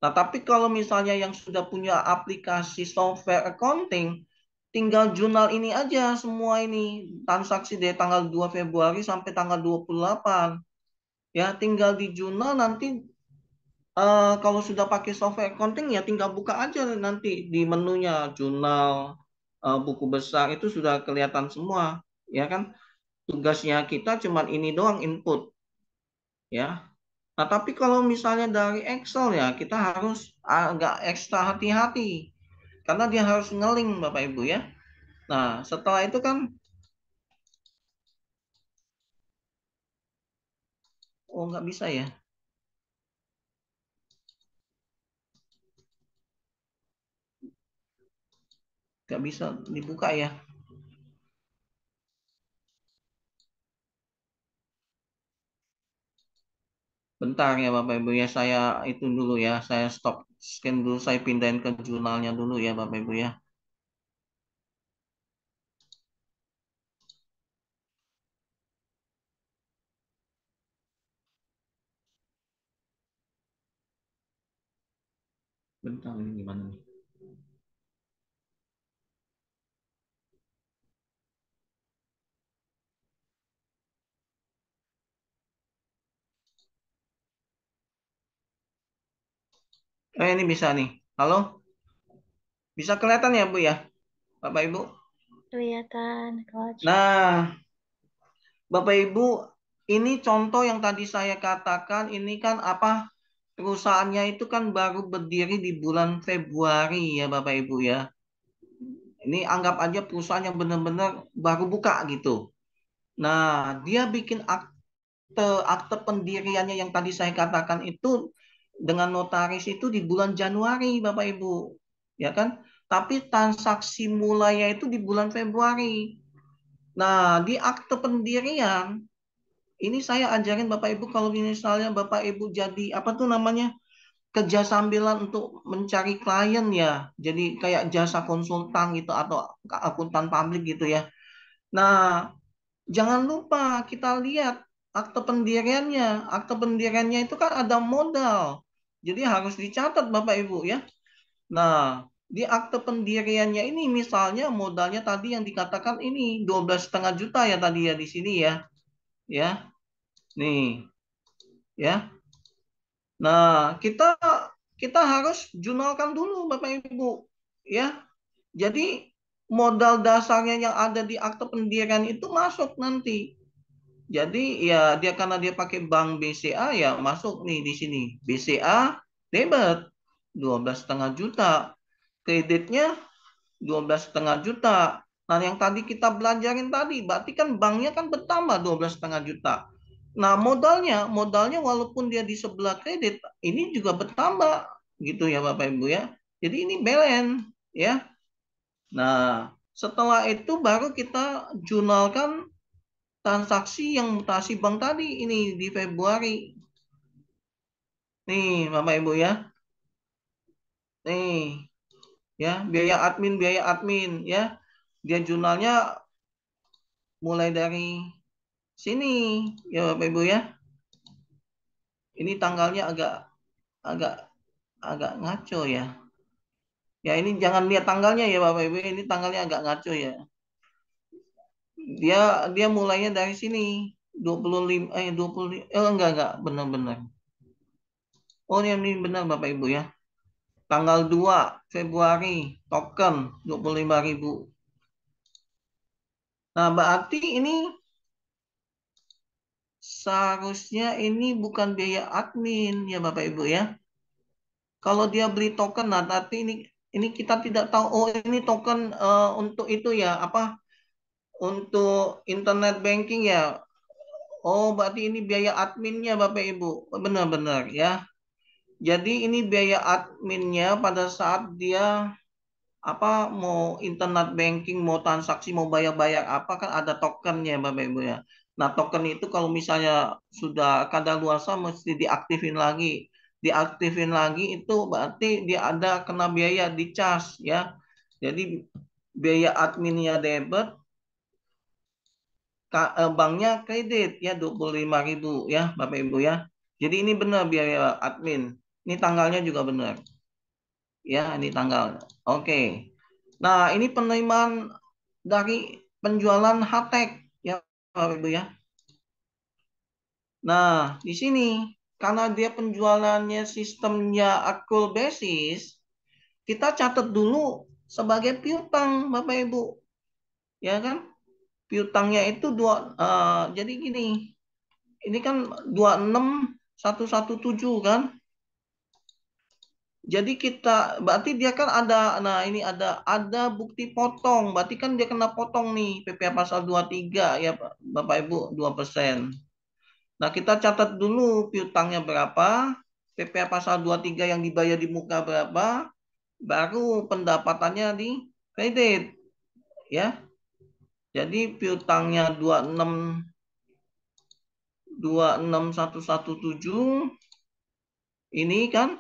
Nah, tapi kalau misalnya yang sudah punya aplikasi software accounting, tinggal jurnal ini aja semua ini. Transaksi dari tanggal 2 Februari sampai tanggal 28. Ya, tinggal di jurnal nanti kalau sudah pakai software accounting ya tinggal buka aja nanti di menunya jurnal buku besar itu sudah kelihatan semua, ya kan? Tugasnya kita cuman ini doang input, ya. Nah, tapi kalau misalnya dari Excel ya, kita harus agak ekstra hati-hati. Karena dia harus ngeling Bapak Ibu ya. Nah, setelah itu kan, oh nggak bisa ya. Nggak bisa dibuka ya. Bentar ya Bapak Ibu ya, saya itu dulu ya. Saya stop scan dulu, saya pindahin ke jurnalnya dulu ya Bapak Ibu ya. Bentar, ini gimana nih? Ini bisa nih. Halo? Bisa kelihatan ya, Bu ya? Bapak Ibu?
Kelihatan, Coach.
Nah, Bapak Ibu, ini contoh yang tadi saya katakan, ini kan apa? Perusahaannya itu kan baru berdiri di bulan Februari ya Bapak Ibu ya. Ini anggap aja perusahaan yang benar-benar baru buka gitu. Nah, dia bikin akte pendiriannya yang tadi saya katakan itu dengan notaris itu di bulan Januari Bapak Ibu. Ya kan? Tapi transaksi mulainya itu di bulan Februari. Nah, di akte pendirian ini saya ajarin Bapak Ibu kalau misalnya Bapak Ibu jadi apa tuh namanya? Kerja sambilan untuk mencari klien ya. Jadi kayak jasa konsultan gitu atau akuntan publik gitu ya. Nah, jangan lupa kita lihat akte pendiriannya. Akte pendiriannya itu kan ada modal. Jadi harus dicatat Bapak Ibu ya. Nah, di akte pendiriannya ini misalnya modalnya tadi yang dikatakan ini 12,5 juta ya tadi ya di sini ya. Ya. Nih, ya. Nah, kita kita harus jurnalkan dulu Bapak Ibu. Ya. Jadi modal dasarnya yang ada di akte pendirian itu masuk nanti. Jadi ya dia karena dia pakai bank BCA ya masuk nih di sini. BCA debit 12,5 juta. Kreditnya 12,5 juta. Nah, yang tadi kita belajarin tadi, berarti kan banknya kan bertambah 12,5 juta. Nah, modalnya walaupun dia di sebelah kredit, ini juga bertambah gitu ya Bapak Ibu ya. Jadi ini balance ya. Nah, setelah itu baru kita jurnalkan transaksi yang mutasi bank tadi ini di Februari. Nih, Bapak Ibu ya. Nih, ya, biaya admin ya. Dia jurnalnya mulai dari sini ya Bapak Ibu ya. Ini tanggalnya agak agak agak ngaco ya. Ya ini jangan lihat tanggalnya ya Bapak Ibu, ini tanggalnya agak ngaco ya. Dia dia mulainya dari sini 25 20 enggak benar-benar. Oh ini benar Bapak Ibu ya. Tanggal 2 Februari token 25.000. Nah, berarti ini seharusnya ini bukan biaya admin ya Bapak Ibu ya. Kalau dia beli token, nah tapi ini kita tidak tahu. Oh ini token untuk itu ya apa? Untuk internet banking ya. Oh berarti ini biaya adminnya Bapak Ibu. Benar-benar ya. Jadi ini biaya adminnya pada saat dia apa mau internet banking, mau transaksi, mau bayar-bayar apa kan ada tokennya Bapak Ibu ya. Nah, token itu kalau misalnya sudah kadaluarsa mesti diaktifin lagi. Diaktifin lagi itu berarti dia ada kena biaya di charge ya. Jadi biaya adminnya debit, banknya kredit ya 25.000 ya Bapak Ibu ya. Jadi ini benar biaya admin. Ini tanggalnya juga benar. Ya, ini tanggal. Oke. Nah, ini penerimaan dari penjualan Hatek ya Bapak Ibu ya. Nah, di sini karena dia penjualannya sistemnya akul basis, kita catat dulu sebagai piutang Bapak Ibu. Ya kan? Piutangnya itu jadi gini. Ini kan 26.117 kan? Jadi kita berarti dia kan ada nah ini ada bukti potong. Berarti kan dia kena potong nih PPh pasal 23 ya Bapak Ibu 2%. Nah, kita catat dulu piutangnya berapa, PPh pasal 23 yang dibayar di muka berapa, baru pendapatannya di kredit ya. Jadi piutangnya 26.117 ini kan.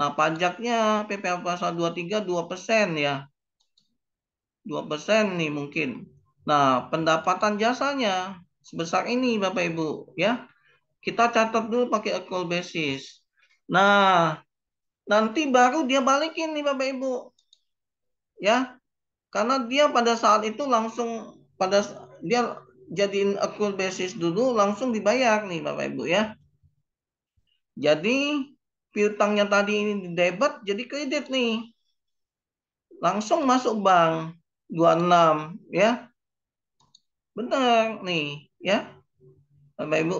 Nah, pajaknya PPh pasal 23 2% ya. 2% nih mungkin. Nah, pendapatan jasanya sebesar ini Bapak Ibu ya. Kita catat dulu pakai accrual basis. Nah, nanti baru dia balikin nih Bapak Ibu. Ya, karena dia pada saat itu langsung dia jadiin accrual basis dulu langsung dibayar nih Bapak Ibu ya. Jadi piutangnya tadi ini di debit jadi kredit nih. Langsung masuk bank 26 ya. Benar nih ya. Bapak Ibu.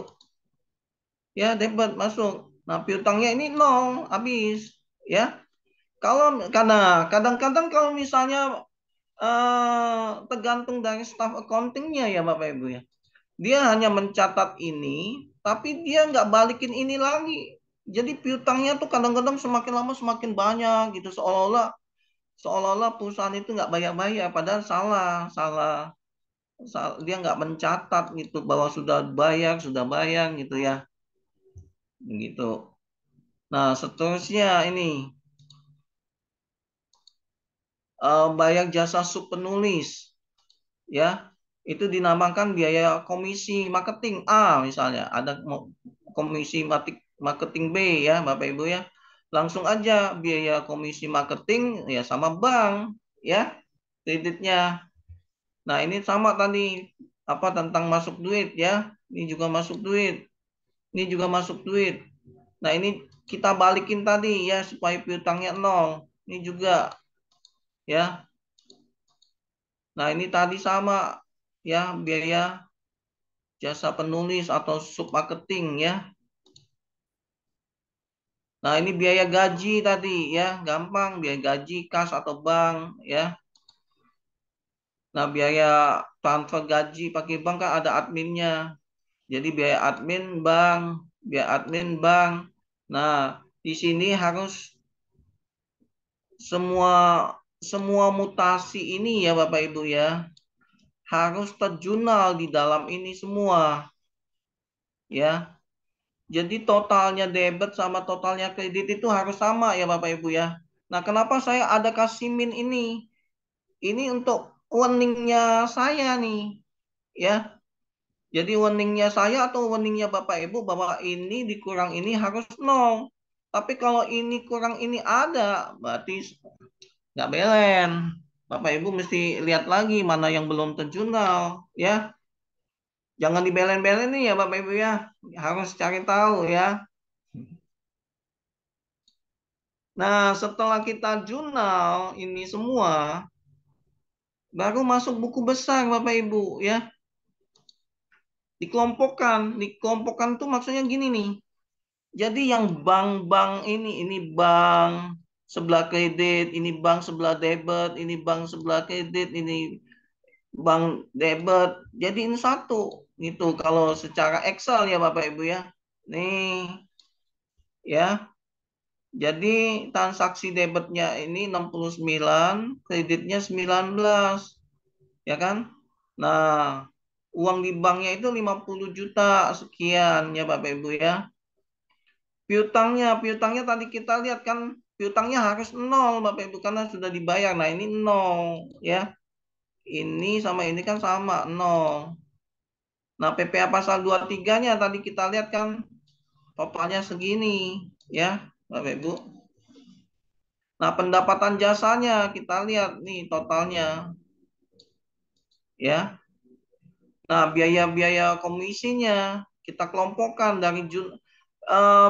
Ya, debit masuk. Nah, piutangnya ini nol habis ya. Karena kadang-kadang kalau misalnya tergantung dari staff accountingnya ya Bapak Ibu ya. Dia hanya mencatat ini, tapi dia nggak balikin ini lagi. Jadi piutangnya tuh kadang-kadang semakin lama semakin banyak gitu, seolah-olah perusahaan itu nggak bayar-bayar, padahal salah. Dia nggak mencatat gitu bahwa sudah bayar gitu ya, begitu. Nah seterusnya ini bayar jasa sub penulis ya. Itu dinamakan biaya komisi marketing A misalnya. Ada komisi marketing B ya Bapak Ibu ya. Langsung aja biaya komisi marketing ya sama bank ya kreditnya. Nah ini sama tadi apa tentang masuk duit ya. Ini juga masuk duit. Ini juga masuk duit. Nah ini kita balikin tadi ya supaya piutangnya nol. Ini juga ya. Nah ini tadi sama ya biaya jasa penulis atau sub marketing ya. Nah, ini biaya gaji tadi ya, gampang biaya gaji kas atau bank ya. Nah, biaya transfer gaji pakai bank kan ada adminnya. Jadi biaya admin bank, biaya admin bank. Nah, di sini harus semua semua mutasi ini ya Bapak Ibu ya, harus terjunal di dalam ini semua ya. Jadi totalnya debit sama totalnya kredit itu harus sama ya Bapak Ibu ya. Nah, kenapa saya ada kasih min ini? Ini untuk warningnya saya nih ya. Jadi warningnya saya atau warningnya Bapak Ibu bahwa ini dikurang ini harus nol. Tapi kalau ini kurang ini ada, berarti nggak belen. Bapak Ibu mesti lihat lagi mana yang belum terjunal ya. Jangan dibelen-belen nih ya Bapak Ibu ya. Harus cari tahu ya. Nah, setelah kita jurnal ini semua, baru masuk buku besar Bapak Ibu ya. Dikelompokkan tuh maksudnya gini nih. Jadi yang bank-bank ini bank sebelah kredit, ini bank sebelah debit, ini bank sebelah kredit, ini bank debit. Jadi ini satu gitu kalau secara Excel ya Bapak Ibu ya. Nih ya. Jadi transaksi debitnya ini 69, kreditnya 19, ya kan? Nah, uang di banknya itu 50 juta sekian ya Bapak Ibu ya. Piutangnya tadi kita lihat kan piutangnya harus nol Bapak Ibu karena sudah dibayar. Nah, ini nol ya. Ini sama ini kan sama nol. Nah, PPA pasal 23-nya tadi kita lihat kan totalnya segini ya Bapak Ibu. Nah, pendapatan jasanya kita lihat nih totalnya. Ya. Nah, biaya-biaya komisinya kita kelompokkan dari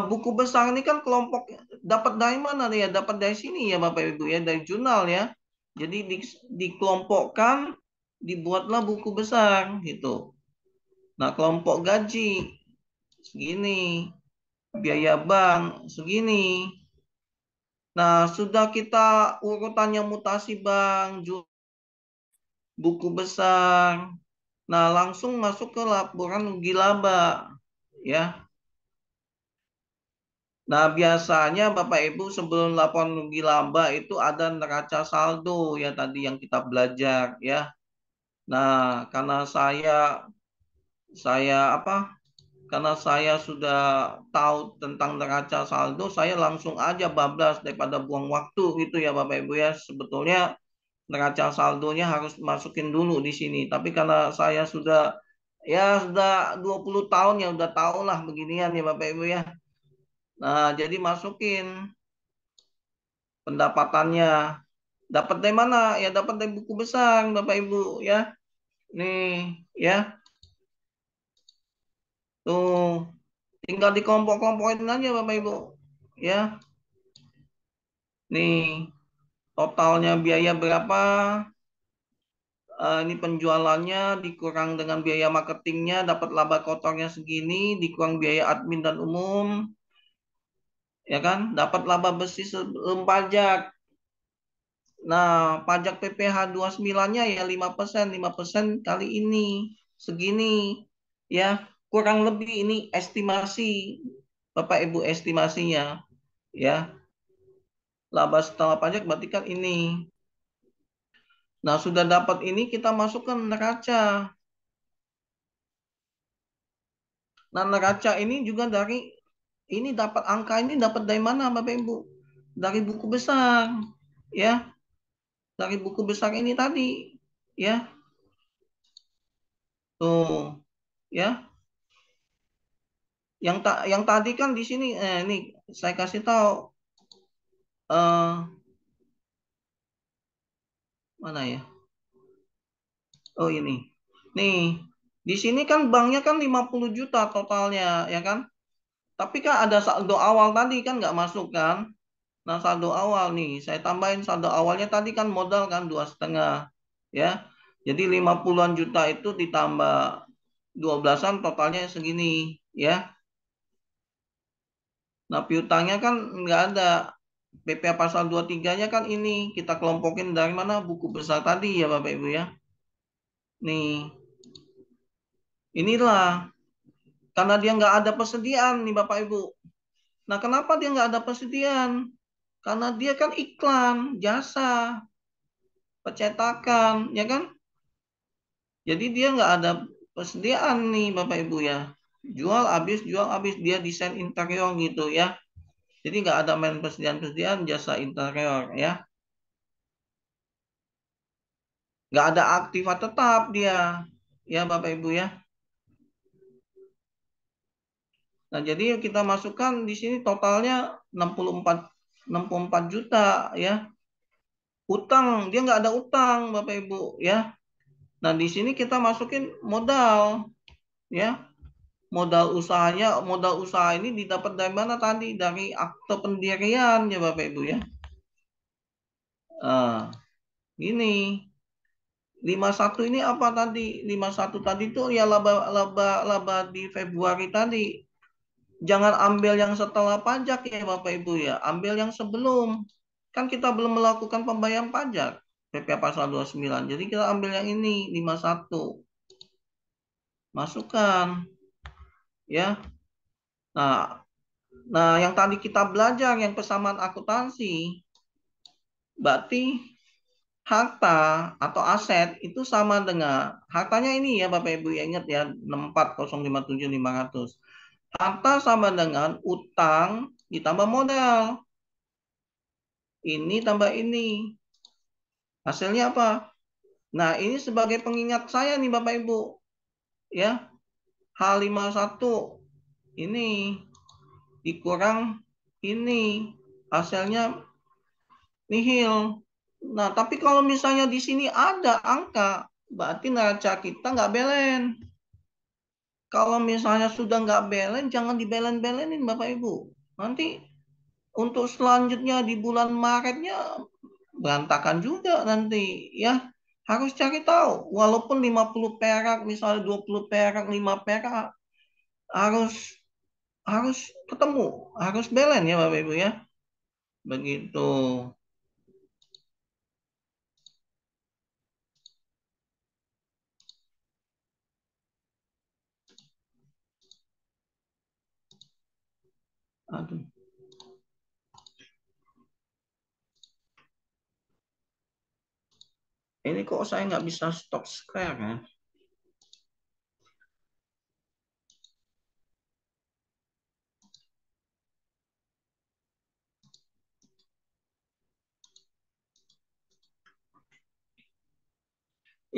buku besar ini kan kelompok dapat dari mana nih ya? Dapat dari sini ya Bapak Ibu ya, dari jurnal ya. Jadi dikelompokkan dibuatlah buku besar gitu. Nah, kelompok gaji segini, biaya bank segini. Nah, sudah kita urutannya mutasi bank, buku besar. Nah, langsung masuk ke laporan rugi laba ya. Nah, biasanya Bapak Ibu sebelum laporan rugi laba itu ada neraca saldo ya tadi yang kita belajar ya. Nah, karena saya apa? Karena saya sudah tahu tentang neraca saldo, saya langsung aja bablas daripada buang waktu gitu ya Bapak Ibu ya. Sebetulnya neraca saldonya harus masukin dulu di sini. Tapi karena saya sudah 20 tahun ya udah tahu lah beginian ya Bapak Ibu ya. Nah, jadi masukin. pendapatannya. Dapat dari mana? Ya dapat dari buku besar, Bapak Ibu ya. Nih, ya. Tuh, tinggal dikelompok-kelompokin aja Bapak Ibu. Ya. Nih, totalnya biaya berapa? Ini penjualannya dikurang dengan biaya marketingnya, dapat laba kotornya segini, dikurang biaya admin dan umum, ya kan? Dapat laba bersih sebelum pajak. Nah, pajak PPh 29-nya ya 5%, 5% kali ini segini, ya. Kurang lebih ini estimasi, Bapak Ibu estimasinya, ya. Laba setelah pajak berarti kan ini. Nah, sudah dapat ini kita masukkan neraca. Nah, neraca ini juga dari ini dapat angka ini dapat dari mana Bapak Ibu? Dari buku besar, ya. Dari buku besar ini tadi, ya. Tuh, ya. Yang tadi kan di sini ini saya kasih tahu eh mana ya? Oh ini. Nih, di sini kan banknya kan 50 juta totalnya, ya kan? Tapi kan ada saldo awal tadi kan nggak masuk kan? Nah, saldo awal nih, saya tambahin saldo awalnya tadi kan modal kan 2,5, ya. Jadi 50-an juta itu ditambah 12-an totalnya segini, ya. Nah, piutangnya kan nggak ada. PPh pasal 23-nya kan ini kita kelompokin dari mana? Buku besar tadi ya Bapak Ibu ya. Nih, inilah karena dia nggak ada persediaan nih Bapak Ibu. Nah, kenapa dia nggak ada persediaan? Karena dia kan iklan, jasa, percetakan, ya kan? Jadi dia nggak ada persediaan nih Bapak Ibu ya. Jual habis dia desain interior gitu ya. Jadi nggak ada main persediaan-persediaan jasa interior ya. Nggak ada aktiva tetap dia ya Bapak Ibu ya. Nah jadi kita masukkan di sini totalnya 64 juta ya. Utang dia nggak ada utang Bapak Ibu ya. Nah di sini kita masukin modal ya. Modal usaha ini didapat dari mana tadi? Dari akte pendirian ya Bapak Ibu ya. Nah, ini 51 ini apa tadi? 51 tadi itu ya laba di Februari tadi. Jangan ambil yang setelah pajak ya Bapak Ibu ya. Ambil yang sebelum. Kan kita belum melakukan pembayaran pajak. PPh pasal 29. Jadi kita ambil yang ini 51. Masukkan ya. Nah, yang tadi kita belajar yang persamaan akuntansi, berarti harta atau aset itu sama dengan hartanya ini ya Bapak Ibu ya, ingat ya 64057500. Harta sama dengan utang ditambah modal. Ini tambah ini. Hasilnya apa? Nah, ini sebagai pengingat saya nih Bapak Ibu. Ya, H51 ini dikurang ini hasilnya nihil. Nah, tapi kalau misalnya di sini ada angka, berarti neraca kita nggak belen. Kalau misalnya sudah nggak belen, jangan dibelen-belenin Bapak Ibu. Nanti untuk selanjutnya di bulan Maretnya berantakan juga nanti ya. Harus cari tahu, walaupun 50 perak, misalnya 20 perak, 5 perak, harus harus ketemu, harus belen ya Bapak Ibu ya. Begitu. Aduh. Ini kok saya nggak bisa stop share ya?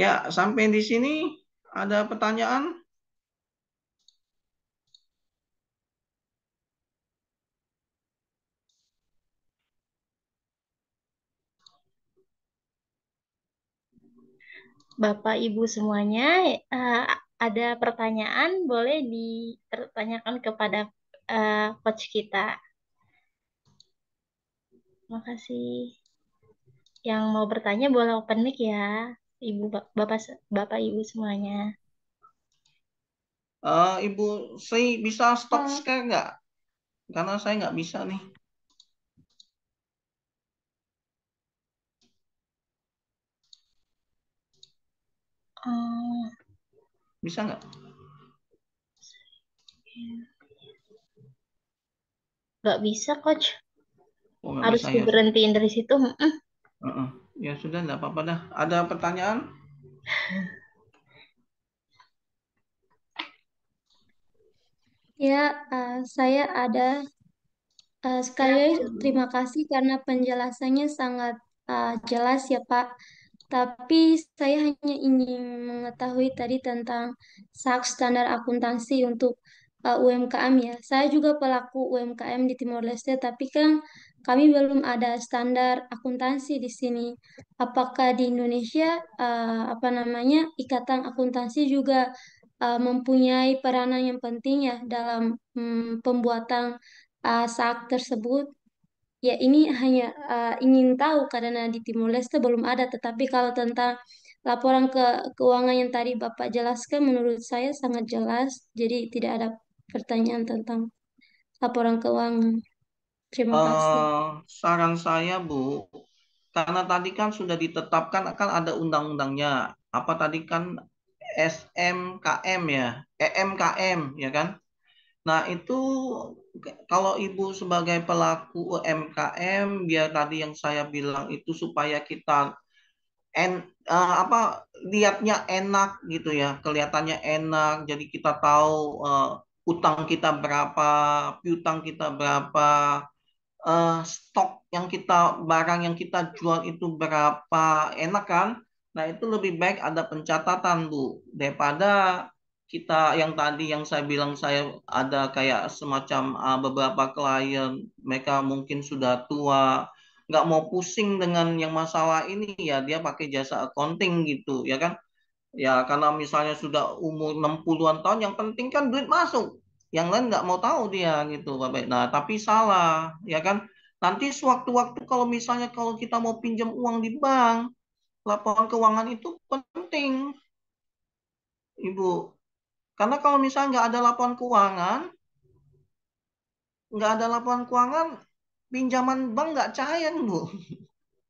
Ya, sampai di sini ada pertanyaan?
Bapak Ibu semuanya, eh, ada pertanyaan boleh dipertanyakan kepada coach kita. Terima kasih. Yang mau bertanya boleh open mic ya, Bapak Ibu semuanya.
Ibu Sri bisa stop
Oh,
share nggak? Karena saya nggak bisa nih.
Oh,
Bisa nggak?
nggak bisa coach,
Oh, nggak
harus
bisa ya.
diberhentiin dari situ.
Heeh. Ya sudah, nggak apa-apa dah. Ada pertanyaan?
ya, saya ada. Sekali lagi
Silakan.
terima kasih karena penjelasannya sangat jelas ya Pak. Tapi saya hanya ingin mengetahui tadi tentang standar akuntansi untuk UMKM ya. Saya juga pelaku UMKM di Timor Leste, tapi kan kami belum ada standar akuntansi di sini. Apakah di Indonesia apa namanya Ikatan Akuntansi juga mempunyai peranan yang penting ya dalam pembuatan tersebut? Ya, ini hanya ingin tahu karena di Timor Leste belum ada. Tetapi kalau tentang laporan keuangan yang tadi Bapak jelaskan, menurut saya sangat jelas. Jadi tidak ada pertanyaan tentang laporan keuangan. Terima kasih.
Saran saya, Bu, karena tadi kan sudah ditetapkan akan ada undang-undangnya. Apa tadi kan SMKM ya, EMKM ya kan? Nah, itu kalau Ibu sebagai pelaku UMKM, biar tadi yang saya bilang itu supaya kita apa lihatnya enak gitu ya, kelihatannya enak. Jadi kita tahu utang kita berapa, piutang kita berapa, stok yang kita barang yang kita jual itu berapa, enak kan? Nah, itu lebih baik ada pencatatan, Bu, daripada kita yang tadi yang saya bilang saya ada kayak semacam beberapa klien mereka mungkin sudah tua nggak mau pusing dengan yang masalah ini ya dia pakai jasa accounting gitu ya kan. Ya, karena misalnya sudah umur 60-an tahun, yang penting kan duit masuk. Yang lain nggak mau tahu dia gitu, Bapak. Nah, tapi salah, ya kan? Nanti sewaktu-waktu kalau misalnya kalau kita mau pinjam uang di bank, laporan keuangan itu penting, Ibu. Karena kalau misalnya nggak ada laporan keuangan, pinjaman bank nggak cair, Bu.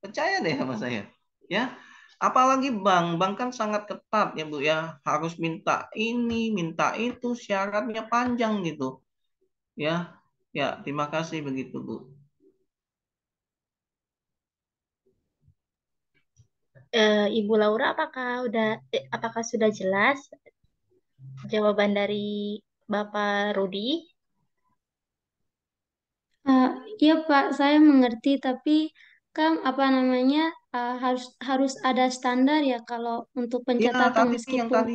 Percaya deh sama saya. Ya, apalagi bank, bank kan sangat ketat ya Bu ya. Harus minta ini, minta itu, syaratnya panjang gitu. Ya, ya, terima kasih begitu Bu.
Ibu Laura, apakah sudah jelas jawaban dari Bapak Rudi?
Uh, iya Pak, saya mengerti. Tapi kan apa namanya harus harus ada standar ya kalau untuk
Ya,
pencatatan
tadi yang
meskipun.
tadi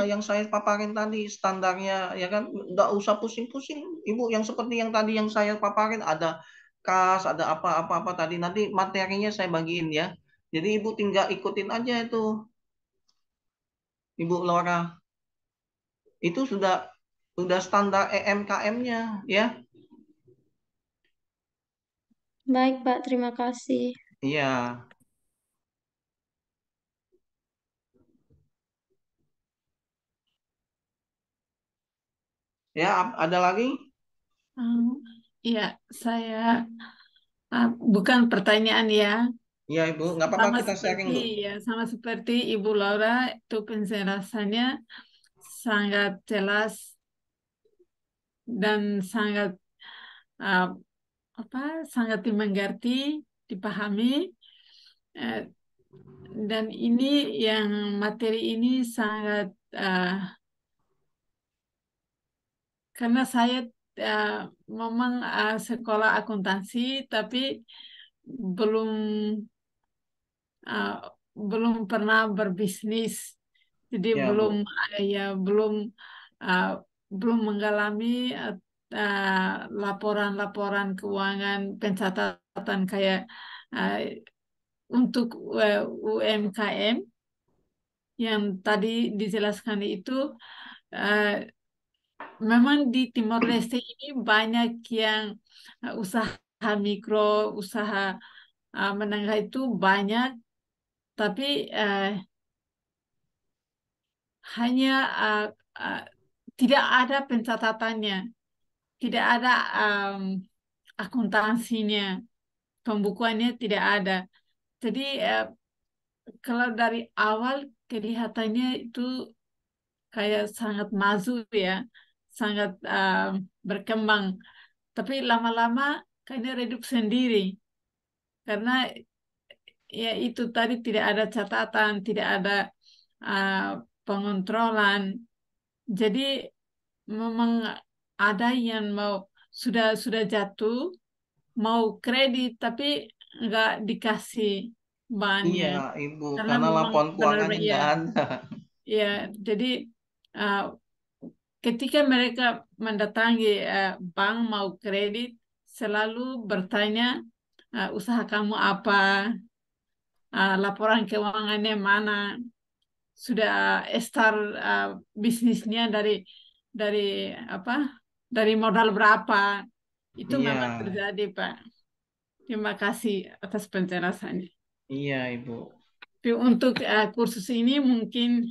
yang saya paparin tadi standarnya ya kan nggak usah pusing-pusing Ibu yang seperti yang tadi yang saya paparin ada kas, ada apa-apa tadi nanti materinya saya bagiin ya. Jadi Ibu tinggal ikutin aja itu Ibu Laura. Itu sudah standar EMKM-nya ya.
Baik Pak, terima kasih.
Iya. Ya, ada lagi?
Hmm, ya, saya bukan pertanyaan ya,
Iya, Ibu. Nggak apa-apa
sama
kita sharing,
seperti
Bu.
sama seperti Ibu Laura itu penjelasannya sangat jelas dan sangat uh, apa sangat dimengerti, dipahami. Eh, dan ini yang materi ini sangat karena saya uh, memang sekolah akuntansi tapi belum uh, belum pernah berbisnis, jadi
Ya, Bu.
ya belum uh, belum mengalami laporan-laporan keuangan pencatatan kayak uh, untuk UMKM. yang tadi dijelaskan itu, eh, memang di Timor Leste ini banyak yang usaha mikro, usaha menengah itu banyak, tapi hanya uh, uh, tidak ada pencatatannya, tidak ada akuntansinya, pembukuannya tidak ada. Jadi kalau dari awal kelihatannya itu kayak sangat maju ya, sangat berkembang. Tapi lama-lama kayaknya redup sendiri karena ya itu tadi tidak ada catatan, tidak ada uh, pengontrolan. Jadi memang ada yang mau sudah jatuh, mau kredit tapi nggak dikasih
Iya,
bahannya
Ibu,
karena
karena
memang
laporan
benar-benar
keuangannya
ya,
nggak ada.
ya. Jadi uh, ketika mereka mendatangi bank mau kredit, selalu bertanya usaha kamu apa, laporan keuangannya mana, sudah start bisnisnya dari apa, dari modal berapa. Itu
Iya,
memang terjadi, Pak. Terima kasih atas penjelasannya.
iya, Ibu.
Tapi untuk kursus ini mungkin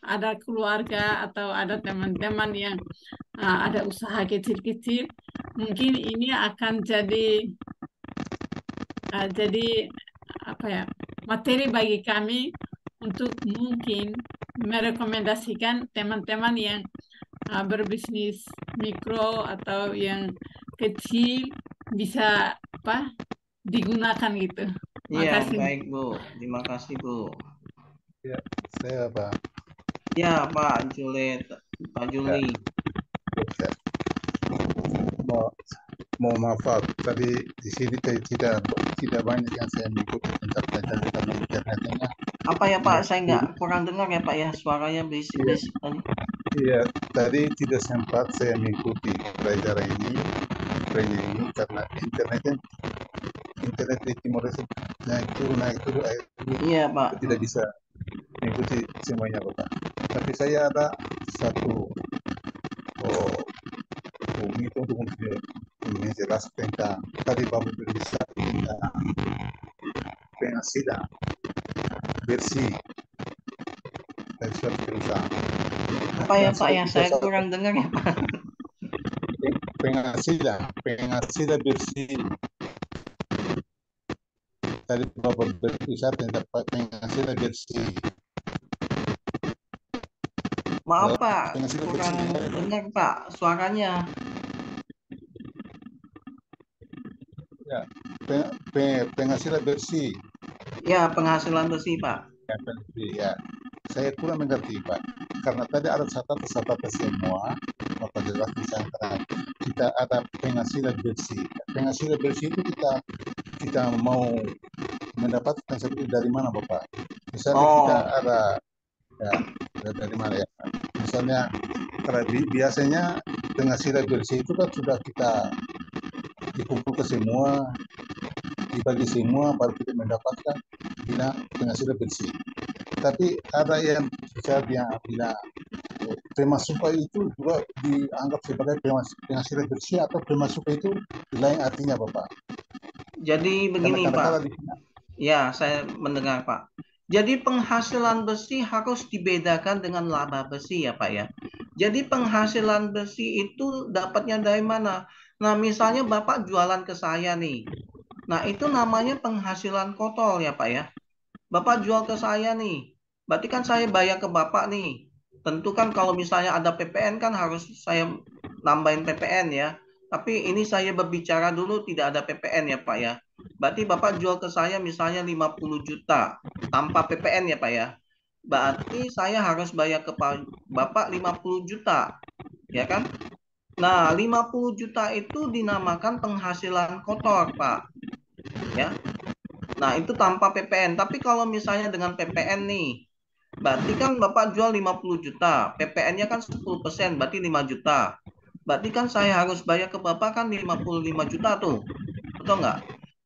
ada keluarga atau ada teman-teman yang ada usaha kecil-kecil, mungkin ini akan jadi apa ya, materi bagi kami untuk mungkin merekomendasikan teman-teman yang berbisnis mikro atau yang kecil bisa apa digunakan gitu.
Iya,
Makasih.
baik, Bu. Terima kasih, Bu.
Ya, saya Pak.
Ya, Pak Juliet, Pak Juli.
Ya. Mau maaf tadi di sini tidak banyak yang saya mengikuti tentang pelajaran karena internetnya.
Apa ya, Pak? Saya nggak kurang dengar ya, Pak ya. Suaranya berisik-berisik tadi.
Iya, tadi tidak sempat saya mengikuti pelajaran ini karena internet di Timor Leste naik turun
Iya, Pak.
tidak bisa mengikuti semuanya Bapak. Tapi saya ada satu itu untuk menjelaskan tentang tadi Bapak berbicara tentang penghasilan bersih dari suatu perusahaan.
Apa ya, Pak ya? Saya kurang dengar ya, Pak.
Penghasilan bersih. Tadi Bapak berbicara tentang penghasilan bersih.
Maaf, Pak.
Penghasilan
Kurang
bersih.
dengar, Pak, suaranya.
Ya, penghasilan bersih.
Ya, penghasilan bersih, Pak.
Ya, saya kurang mengerti Pak. Karena tadi ada catatan semua, Bapak jelas misalkan kita ada penghasilan bersih. Penghasilan bersih itu kita mau mendapatkan seperti dari mana Bapak? Misalnya kita ada ya dari mana ya? Misalnya biasanya penghasilan bersih itu kan sudah kita dikumpul ke semua, dibagi semua, baru kita mendapatkan penghasilan bersih. Tapi ada yang bilang pemasukan itu juga dianggap sebagai penghasilan bersih atau pemasukan itu lain artinya Bapak.
Jadi begini Pak. Ya, saya mendengar Pak. Jadi penghasilan bersih harus dibedakan dengan laba bersih ya Pak ya. Jadi penghasilan bersih itu dapatnya dari mana? Nah, misalnya Bapak jualan ke saya nih. Nah, itu namanya penghasilan kotor ya Pak ya. Bapak jual ke saya nih. Berarti kan saya bayar ke Bapak nih. Tentu kan kalau misalnya ada PPN kan harus saya nambahin PPN ya. Tapi ini saya berbicara dulu tidak ada PPN ya Pak ya. Berarti Bapak jual ke saya misalnya 50 juta tanpa PPN ya Pak ya. Berarti saya harus bayar ke Bapak 50 juta. Ya kan? Nah, 50 juta itu dinamakan penghasilan kotor, Pak. Ya. Nah, itu tanpa PPN. Tapi kalau misalnya dengan PPN nih, berarti kan Bapak jual 50 juta. PPN-nya kan 10%, berarti 5 juta. Berarti kan saya harus bayar ke Bapak kan 55 juta tuh. Betul nggak?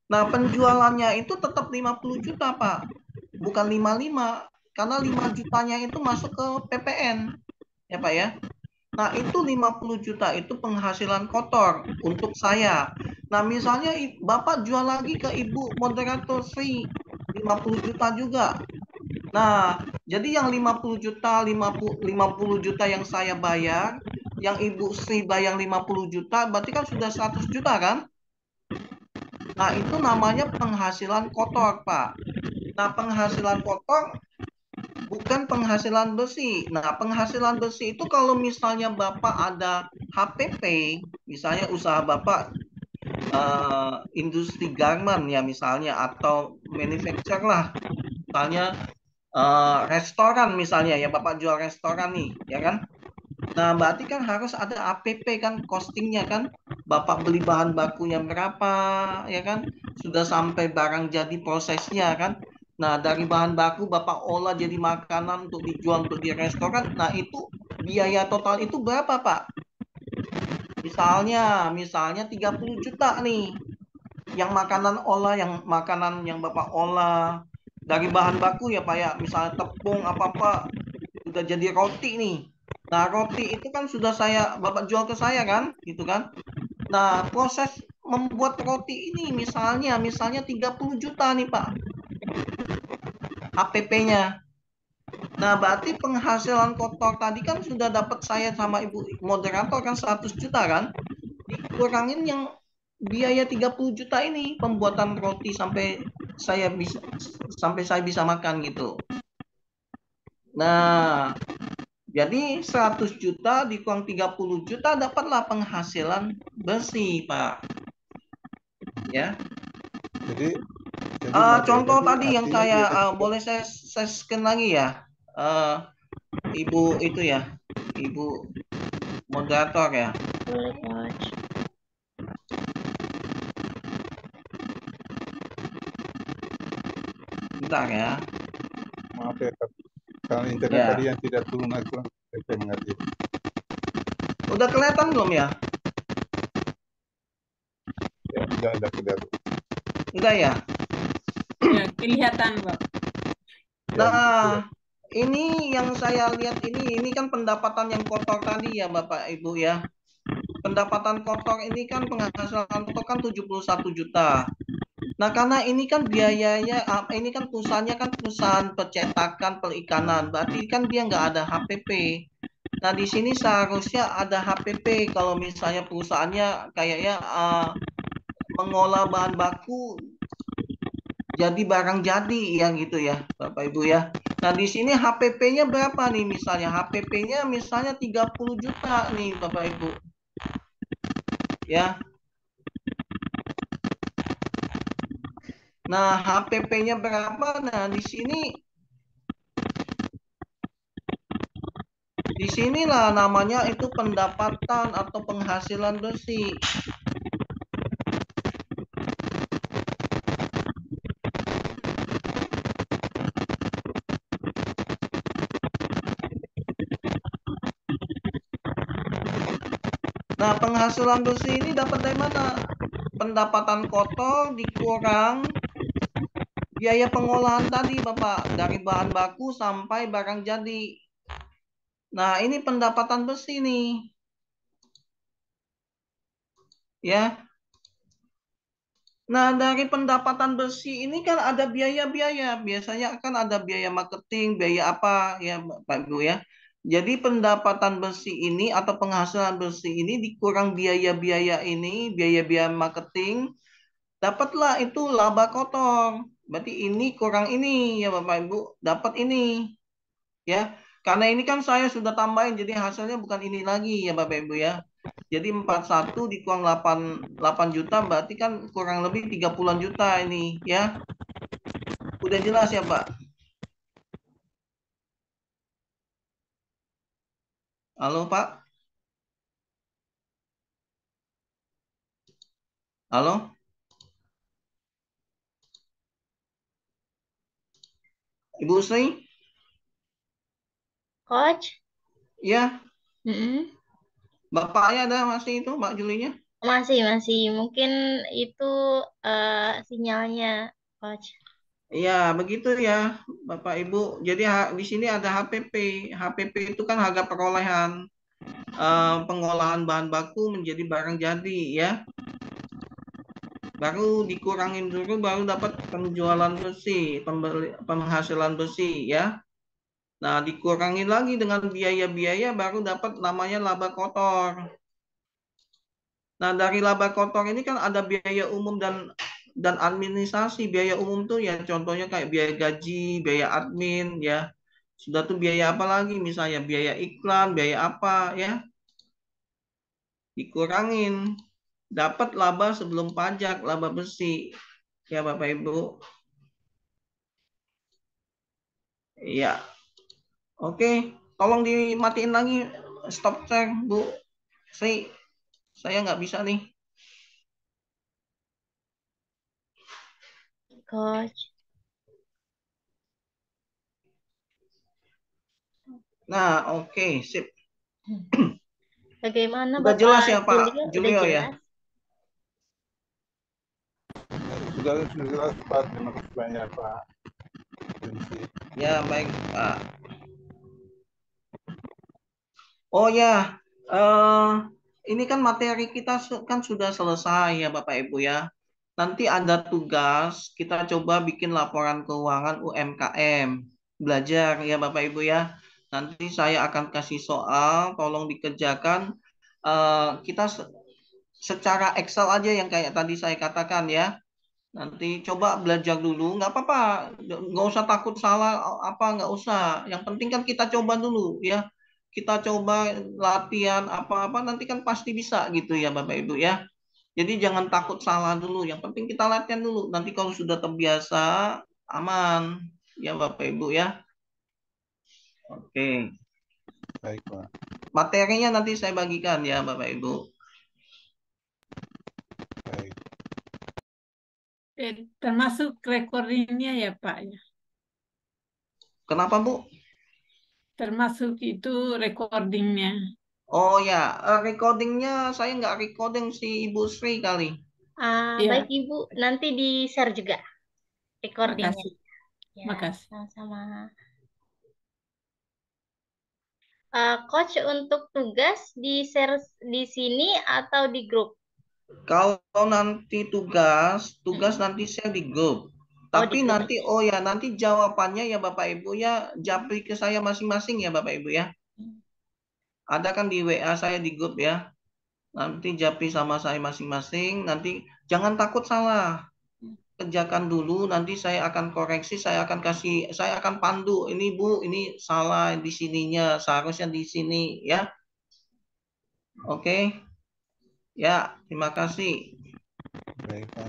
Nah, penjualannya itu tetap 50 juta, Pak. Bukan 55. karena 5 jutanya itu masuk ke PPN, ya Pak ya. Nah, itu 50 juta itu penghasilan kotor untuk saya. Nah, misalnya Bapak jual lagi ke Ibu moderator Sri 50 juta juga. Nah, jadi yang 50 juta, 50 juta yang saya bayar, yang Ibu Sri bayar 50 juta, berarti kan sudah 100 juta kan? Nah, itu namanya penghasilan kotor, Pak. Nah, penghasilan kotor bukan penghasilan bersih. Nah, penghasilan bersih itu kalau misalnya Bapak ada HPP, misalnya usaha Bapak industri garment ya misalnya, atau manufacture lah, misalnya restoran misalnya ya, Bapak jual restoran nih, ya kan? Nah, berarti kan harus ada APP kan, costingnya kan, Bapak beli bahan bakunya berapa, ya kan? Sudah sampai barang jadi prosesnya kan. Nah, dari bahan baku Bapak olah jadi makanan untuk dijual untuk di restoran. Nah, itu biaya total itu berapa, Pak? Misalnya 30 juta nih. Yang makanan yang Bapak olah dari bahan baku ya, Pak ya. Misalnya tepung apa-apa udah jadi roti nih. Nah, roti itu kan sudah Bapak jual ke saya kan, gitu kan. Nah, proses membuat roti ini misalnya 30 juta nih, Pak, APP-nya. Nah, berarti penghasilan kotor tadi kan sudah dapat saya sama Ibu moderator kan 100 juta kan. Dikurangin yang biaya 30 juta ini pembuatan roti sampai saya bisa makan gitu. Nah, jadi 100 juta dikurang 30 juta dapatlah penghasilan bersih, Pak. Ya.
Jadi
Contoh
jadi
tadi yang
artinya dia
boleh saya scan lagi ya. Ibu itu ya, Ibu moderator ya.
Boleh, Coach.
Bentar ya.
maaf ya, karena internet
Ya.
tadi yang tidak turun aku saya mengerti.
Udah kelihatan belum ya?
Ya, udah kelihatan.
Udah ya?
Ya, kelihatan, Pak.
Nah, ini yang saya lihat ini kan pendapatan yang kotor tadi ya Bapak Ibu ya. Pendapatan kotor ini kan penghasilan kotor kan 71 juta. Nah, karena ini kan biayanya, ini kan perusahaannya kan perusahaan percetakan perikanan, berarti kan dia nggak ada HPP. Nah, di sini seharusnya ada HPP kalau misalnya perusahaannya kayaknya mengolah bahan baku jadi barang jadi ya gitu ya, Bapak Ibu ya. Nah, di sini HPP-nya berapa nih misalnya? HPP-nya misalnya 30 juta nih, Bapak Ibu. Ya. Nah, HPP-nya berapa? Nah, di sinilah namanya itu pendapatan atau penghasilan bersih. Nah, penghasilan bersih ini dapat dari mana? Pendapatan kotor dikurang biaya pengolahan tadi, Bapak, dari bahan baku sampai barang jadi. Nah, ini pendapatan bersih nih. Ya. Nah, dari pendapatan bersih ini kan ada biaya-biaya. Biasanya kan ada biaya marketing, biaya apa ya, Pak Ibu ya. Jadi pendapatan bersih ini atau penghasilan bersih ini dikurang biaya-biaya ini, biaya-biaya marketing, dapatlah itu laba kotor. Berarti ini kurang ini ya Bapak Ibu, dapat ini. Ya. Karena ini kan saya sudah tambahin jadi hasilnya bukan ini lagi ya Bapak Ibu ya. Jadi 41 dikurang 8 juta berarti kan kurang lebih 30-an juta ini ya. Udah jelas ya Pak? Halo Pak? Halo? Ibu Sri?
Coach?
Ya,
Mm-mm.
Bapaknya ada masih itu Mbak Julinya?
Masih. Mungkin itu sinyalnya, Coach.
Ya, begitu ya, Bapak Ibu. Jadi di sini ada HPP. HPP itu kan harga perolehan pengolahan bahan baku menjadi barang jadi ya. Baru dikurangin dulu baru dapat penjualan besi, penghasilan besi ya. Nah, dikurangin lagi dengan biaya-biaya baru dapat namanya laba kotor. Nah, dari laba kotor ini kan ada biaya umum dan administrasi. Biaya umum tuh ya contohnya kayak biaya gaji, biaya admin ya. Sudah tuh biaya apa lagi misalnya biaya iklan, biaya apa ya. Dikurangin. Dapat laba sebelum pajak, laba besi. Ya Bapak Ibu. Iya. Oke, tolong dimatiin lagi stop share Bu. Saya nggak bisa nih.
Coach.
Nah, oke, sip.
Bagaimana
Udah
Bapak
jelas ya Pak
Julio? Udah
Julio ya?
jelas?
Sudah jelas Pak, terima kasih banyak Pak.
Ya, baik Pak. Oh ya, ini kan materi kita kan sudah selesai ya Bapak Ibu ya. Nanti ada tugas, kita coba bikin laporan keuangan UMKM. Belajar ya Bapak Ibu ya. Nanti saya akan kasih soal, tolong dikerjakan. Kita secara Excel aja yang kayak tadi saya katakan ya. Nanti coba belajar dulu, nggak apa-apa, nggak usah takut salah apa, nggak usah. Yang penting kan kita coba dulu ya. Kita coba latihan apa-apa, nanti kan pasti bisa gitu ya Bapak Ibu ya. Jadi jangan takut salah dulu. Yang penting kita latihan dulu. Nanti kalau sudah terbiasa, aman ya Bapak Ibu ya. Oke.
Baik Pak.
Materinya nanti saya bagikan ya Bapak Ibu.
Baik.
Termasuk recordingnya ya Pak ya.
Kenapa Bu?
Termasuk itu recordingnya.
Oh ya, recordingnya saya nggak recording si Ibu Sri kali.
Iya.
Baik Ibu, nanti di-share juga recordingnya.
Makasih.
Ya,
Makasih.
sama-sama. Coach, untuk tugas di-share di sini atau di grup?
Kalau nanti tugas nanti saya di grup. Tapi
di grup
nanti nanti jawabannya ya Bapak Ibu ya japri ke saya masing-masing ya Bapak Ibu ya. Ada kan di WA saya di grup ya. Nanti japri sama saya masing-masing. Nanti jangan takut salah. Kerjakan dulu, nanti saya akan koreksi, saya akan pandu. Ini Bu, ini salah di sininya, seharusnya di sini ya. Oke. Ya, terima kasih.
Baik Pak.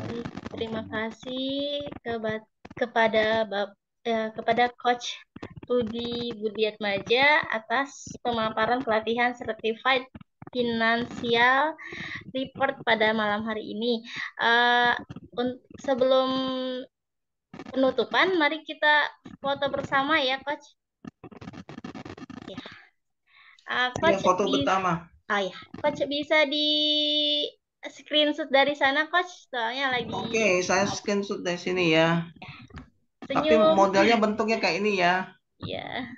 Terima kasih kepada Coach Rudi Budiatmaja atas pemaparan pelatihan Certified Financial Report pada malam hari ini. Sebelum penutupan, mari kita foto bersama ya, Coach. Ya. Coach,
foto pertama.
ya, Coach bisa di screenshot dari sana, Coach. Soalnya lagi.
Oke, saya screenshot dari sini ya.
Senyum.
Tapi modelnya bentuknya kayak ini ya.
Iya.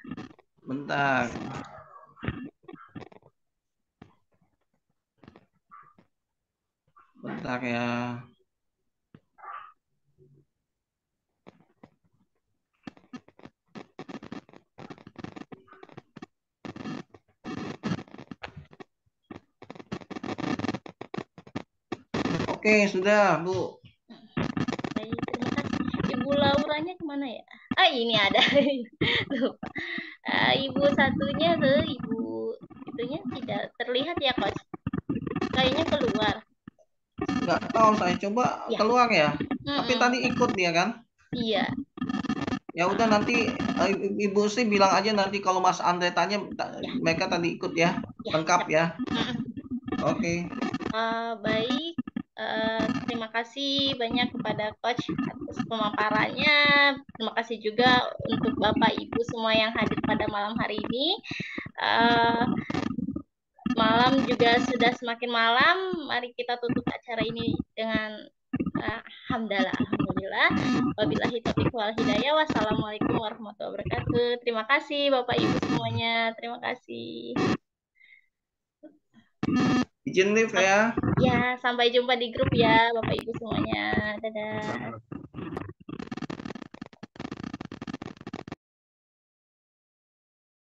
Bentar. Bentar ya. Oke, sudah, Bu.
Baik, terima kasih. Ibu Lauranya kemana ya? Ini ada. Lupa. Ibu satunya tuh, ibu itunya tidak terlihat ya, Coach. Kayaknya keluar.
Nggak tahu, saya coba keluar ya. Tapi tadi ikut dia kan?
Iya.
Ya udah nanti Ibu sih bilang aja nanti kalau Mas Andre tanya mereka tadi ikut ya. Lengkap ya. Oke.
Baik. Terima kasih banyak kepada Coach atas pemaparannya. Terima kasih juga untuk Bapak Ibu semua yang hadir pada malam hari ini. Malam juga sudah semakin malam. Mari kita tutup acara ini dengan hamdalah. Alhamdulillah. Alhamdulillah. Wabillahi taufiq wal hidayah. Wassalamualaikum warahmatullahi wabarakatuh. Terima kasih Bapak Ibu semuanya. Terima kasih.
Izin Liv ya.
Ya, sampai jumpa di grup ya Bapak Ibu semuanya. Dadah.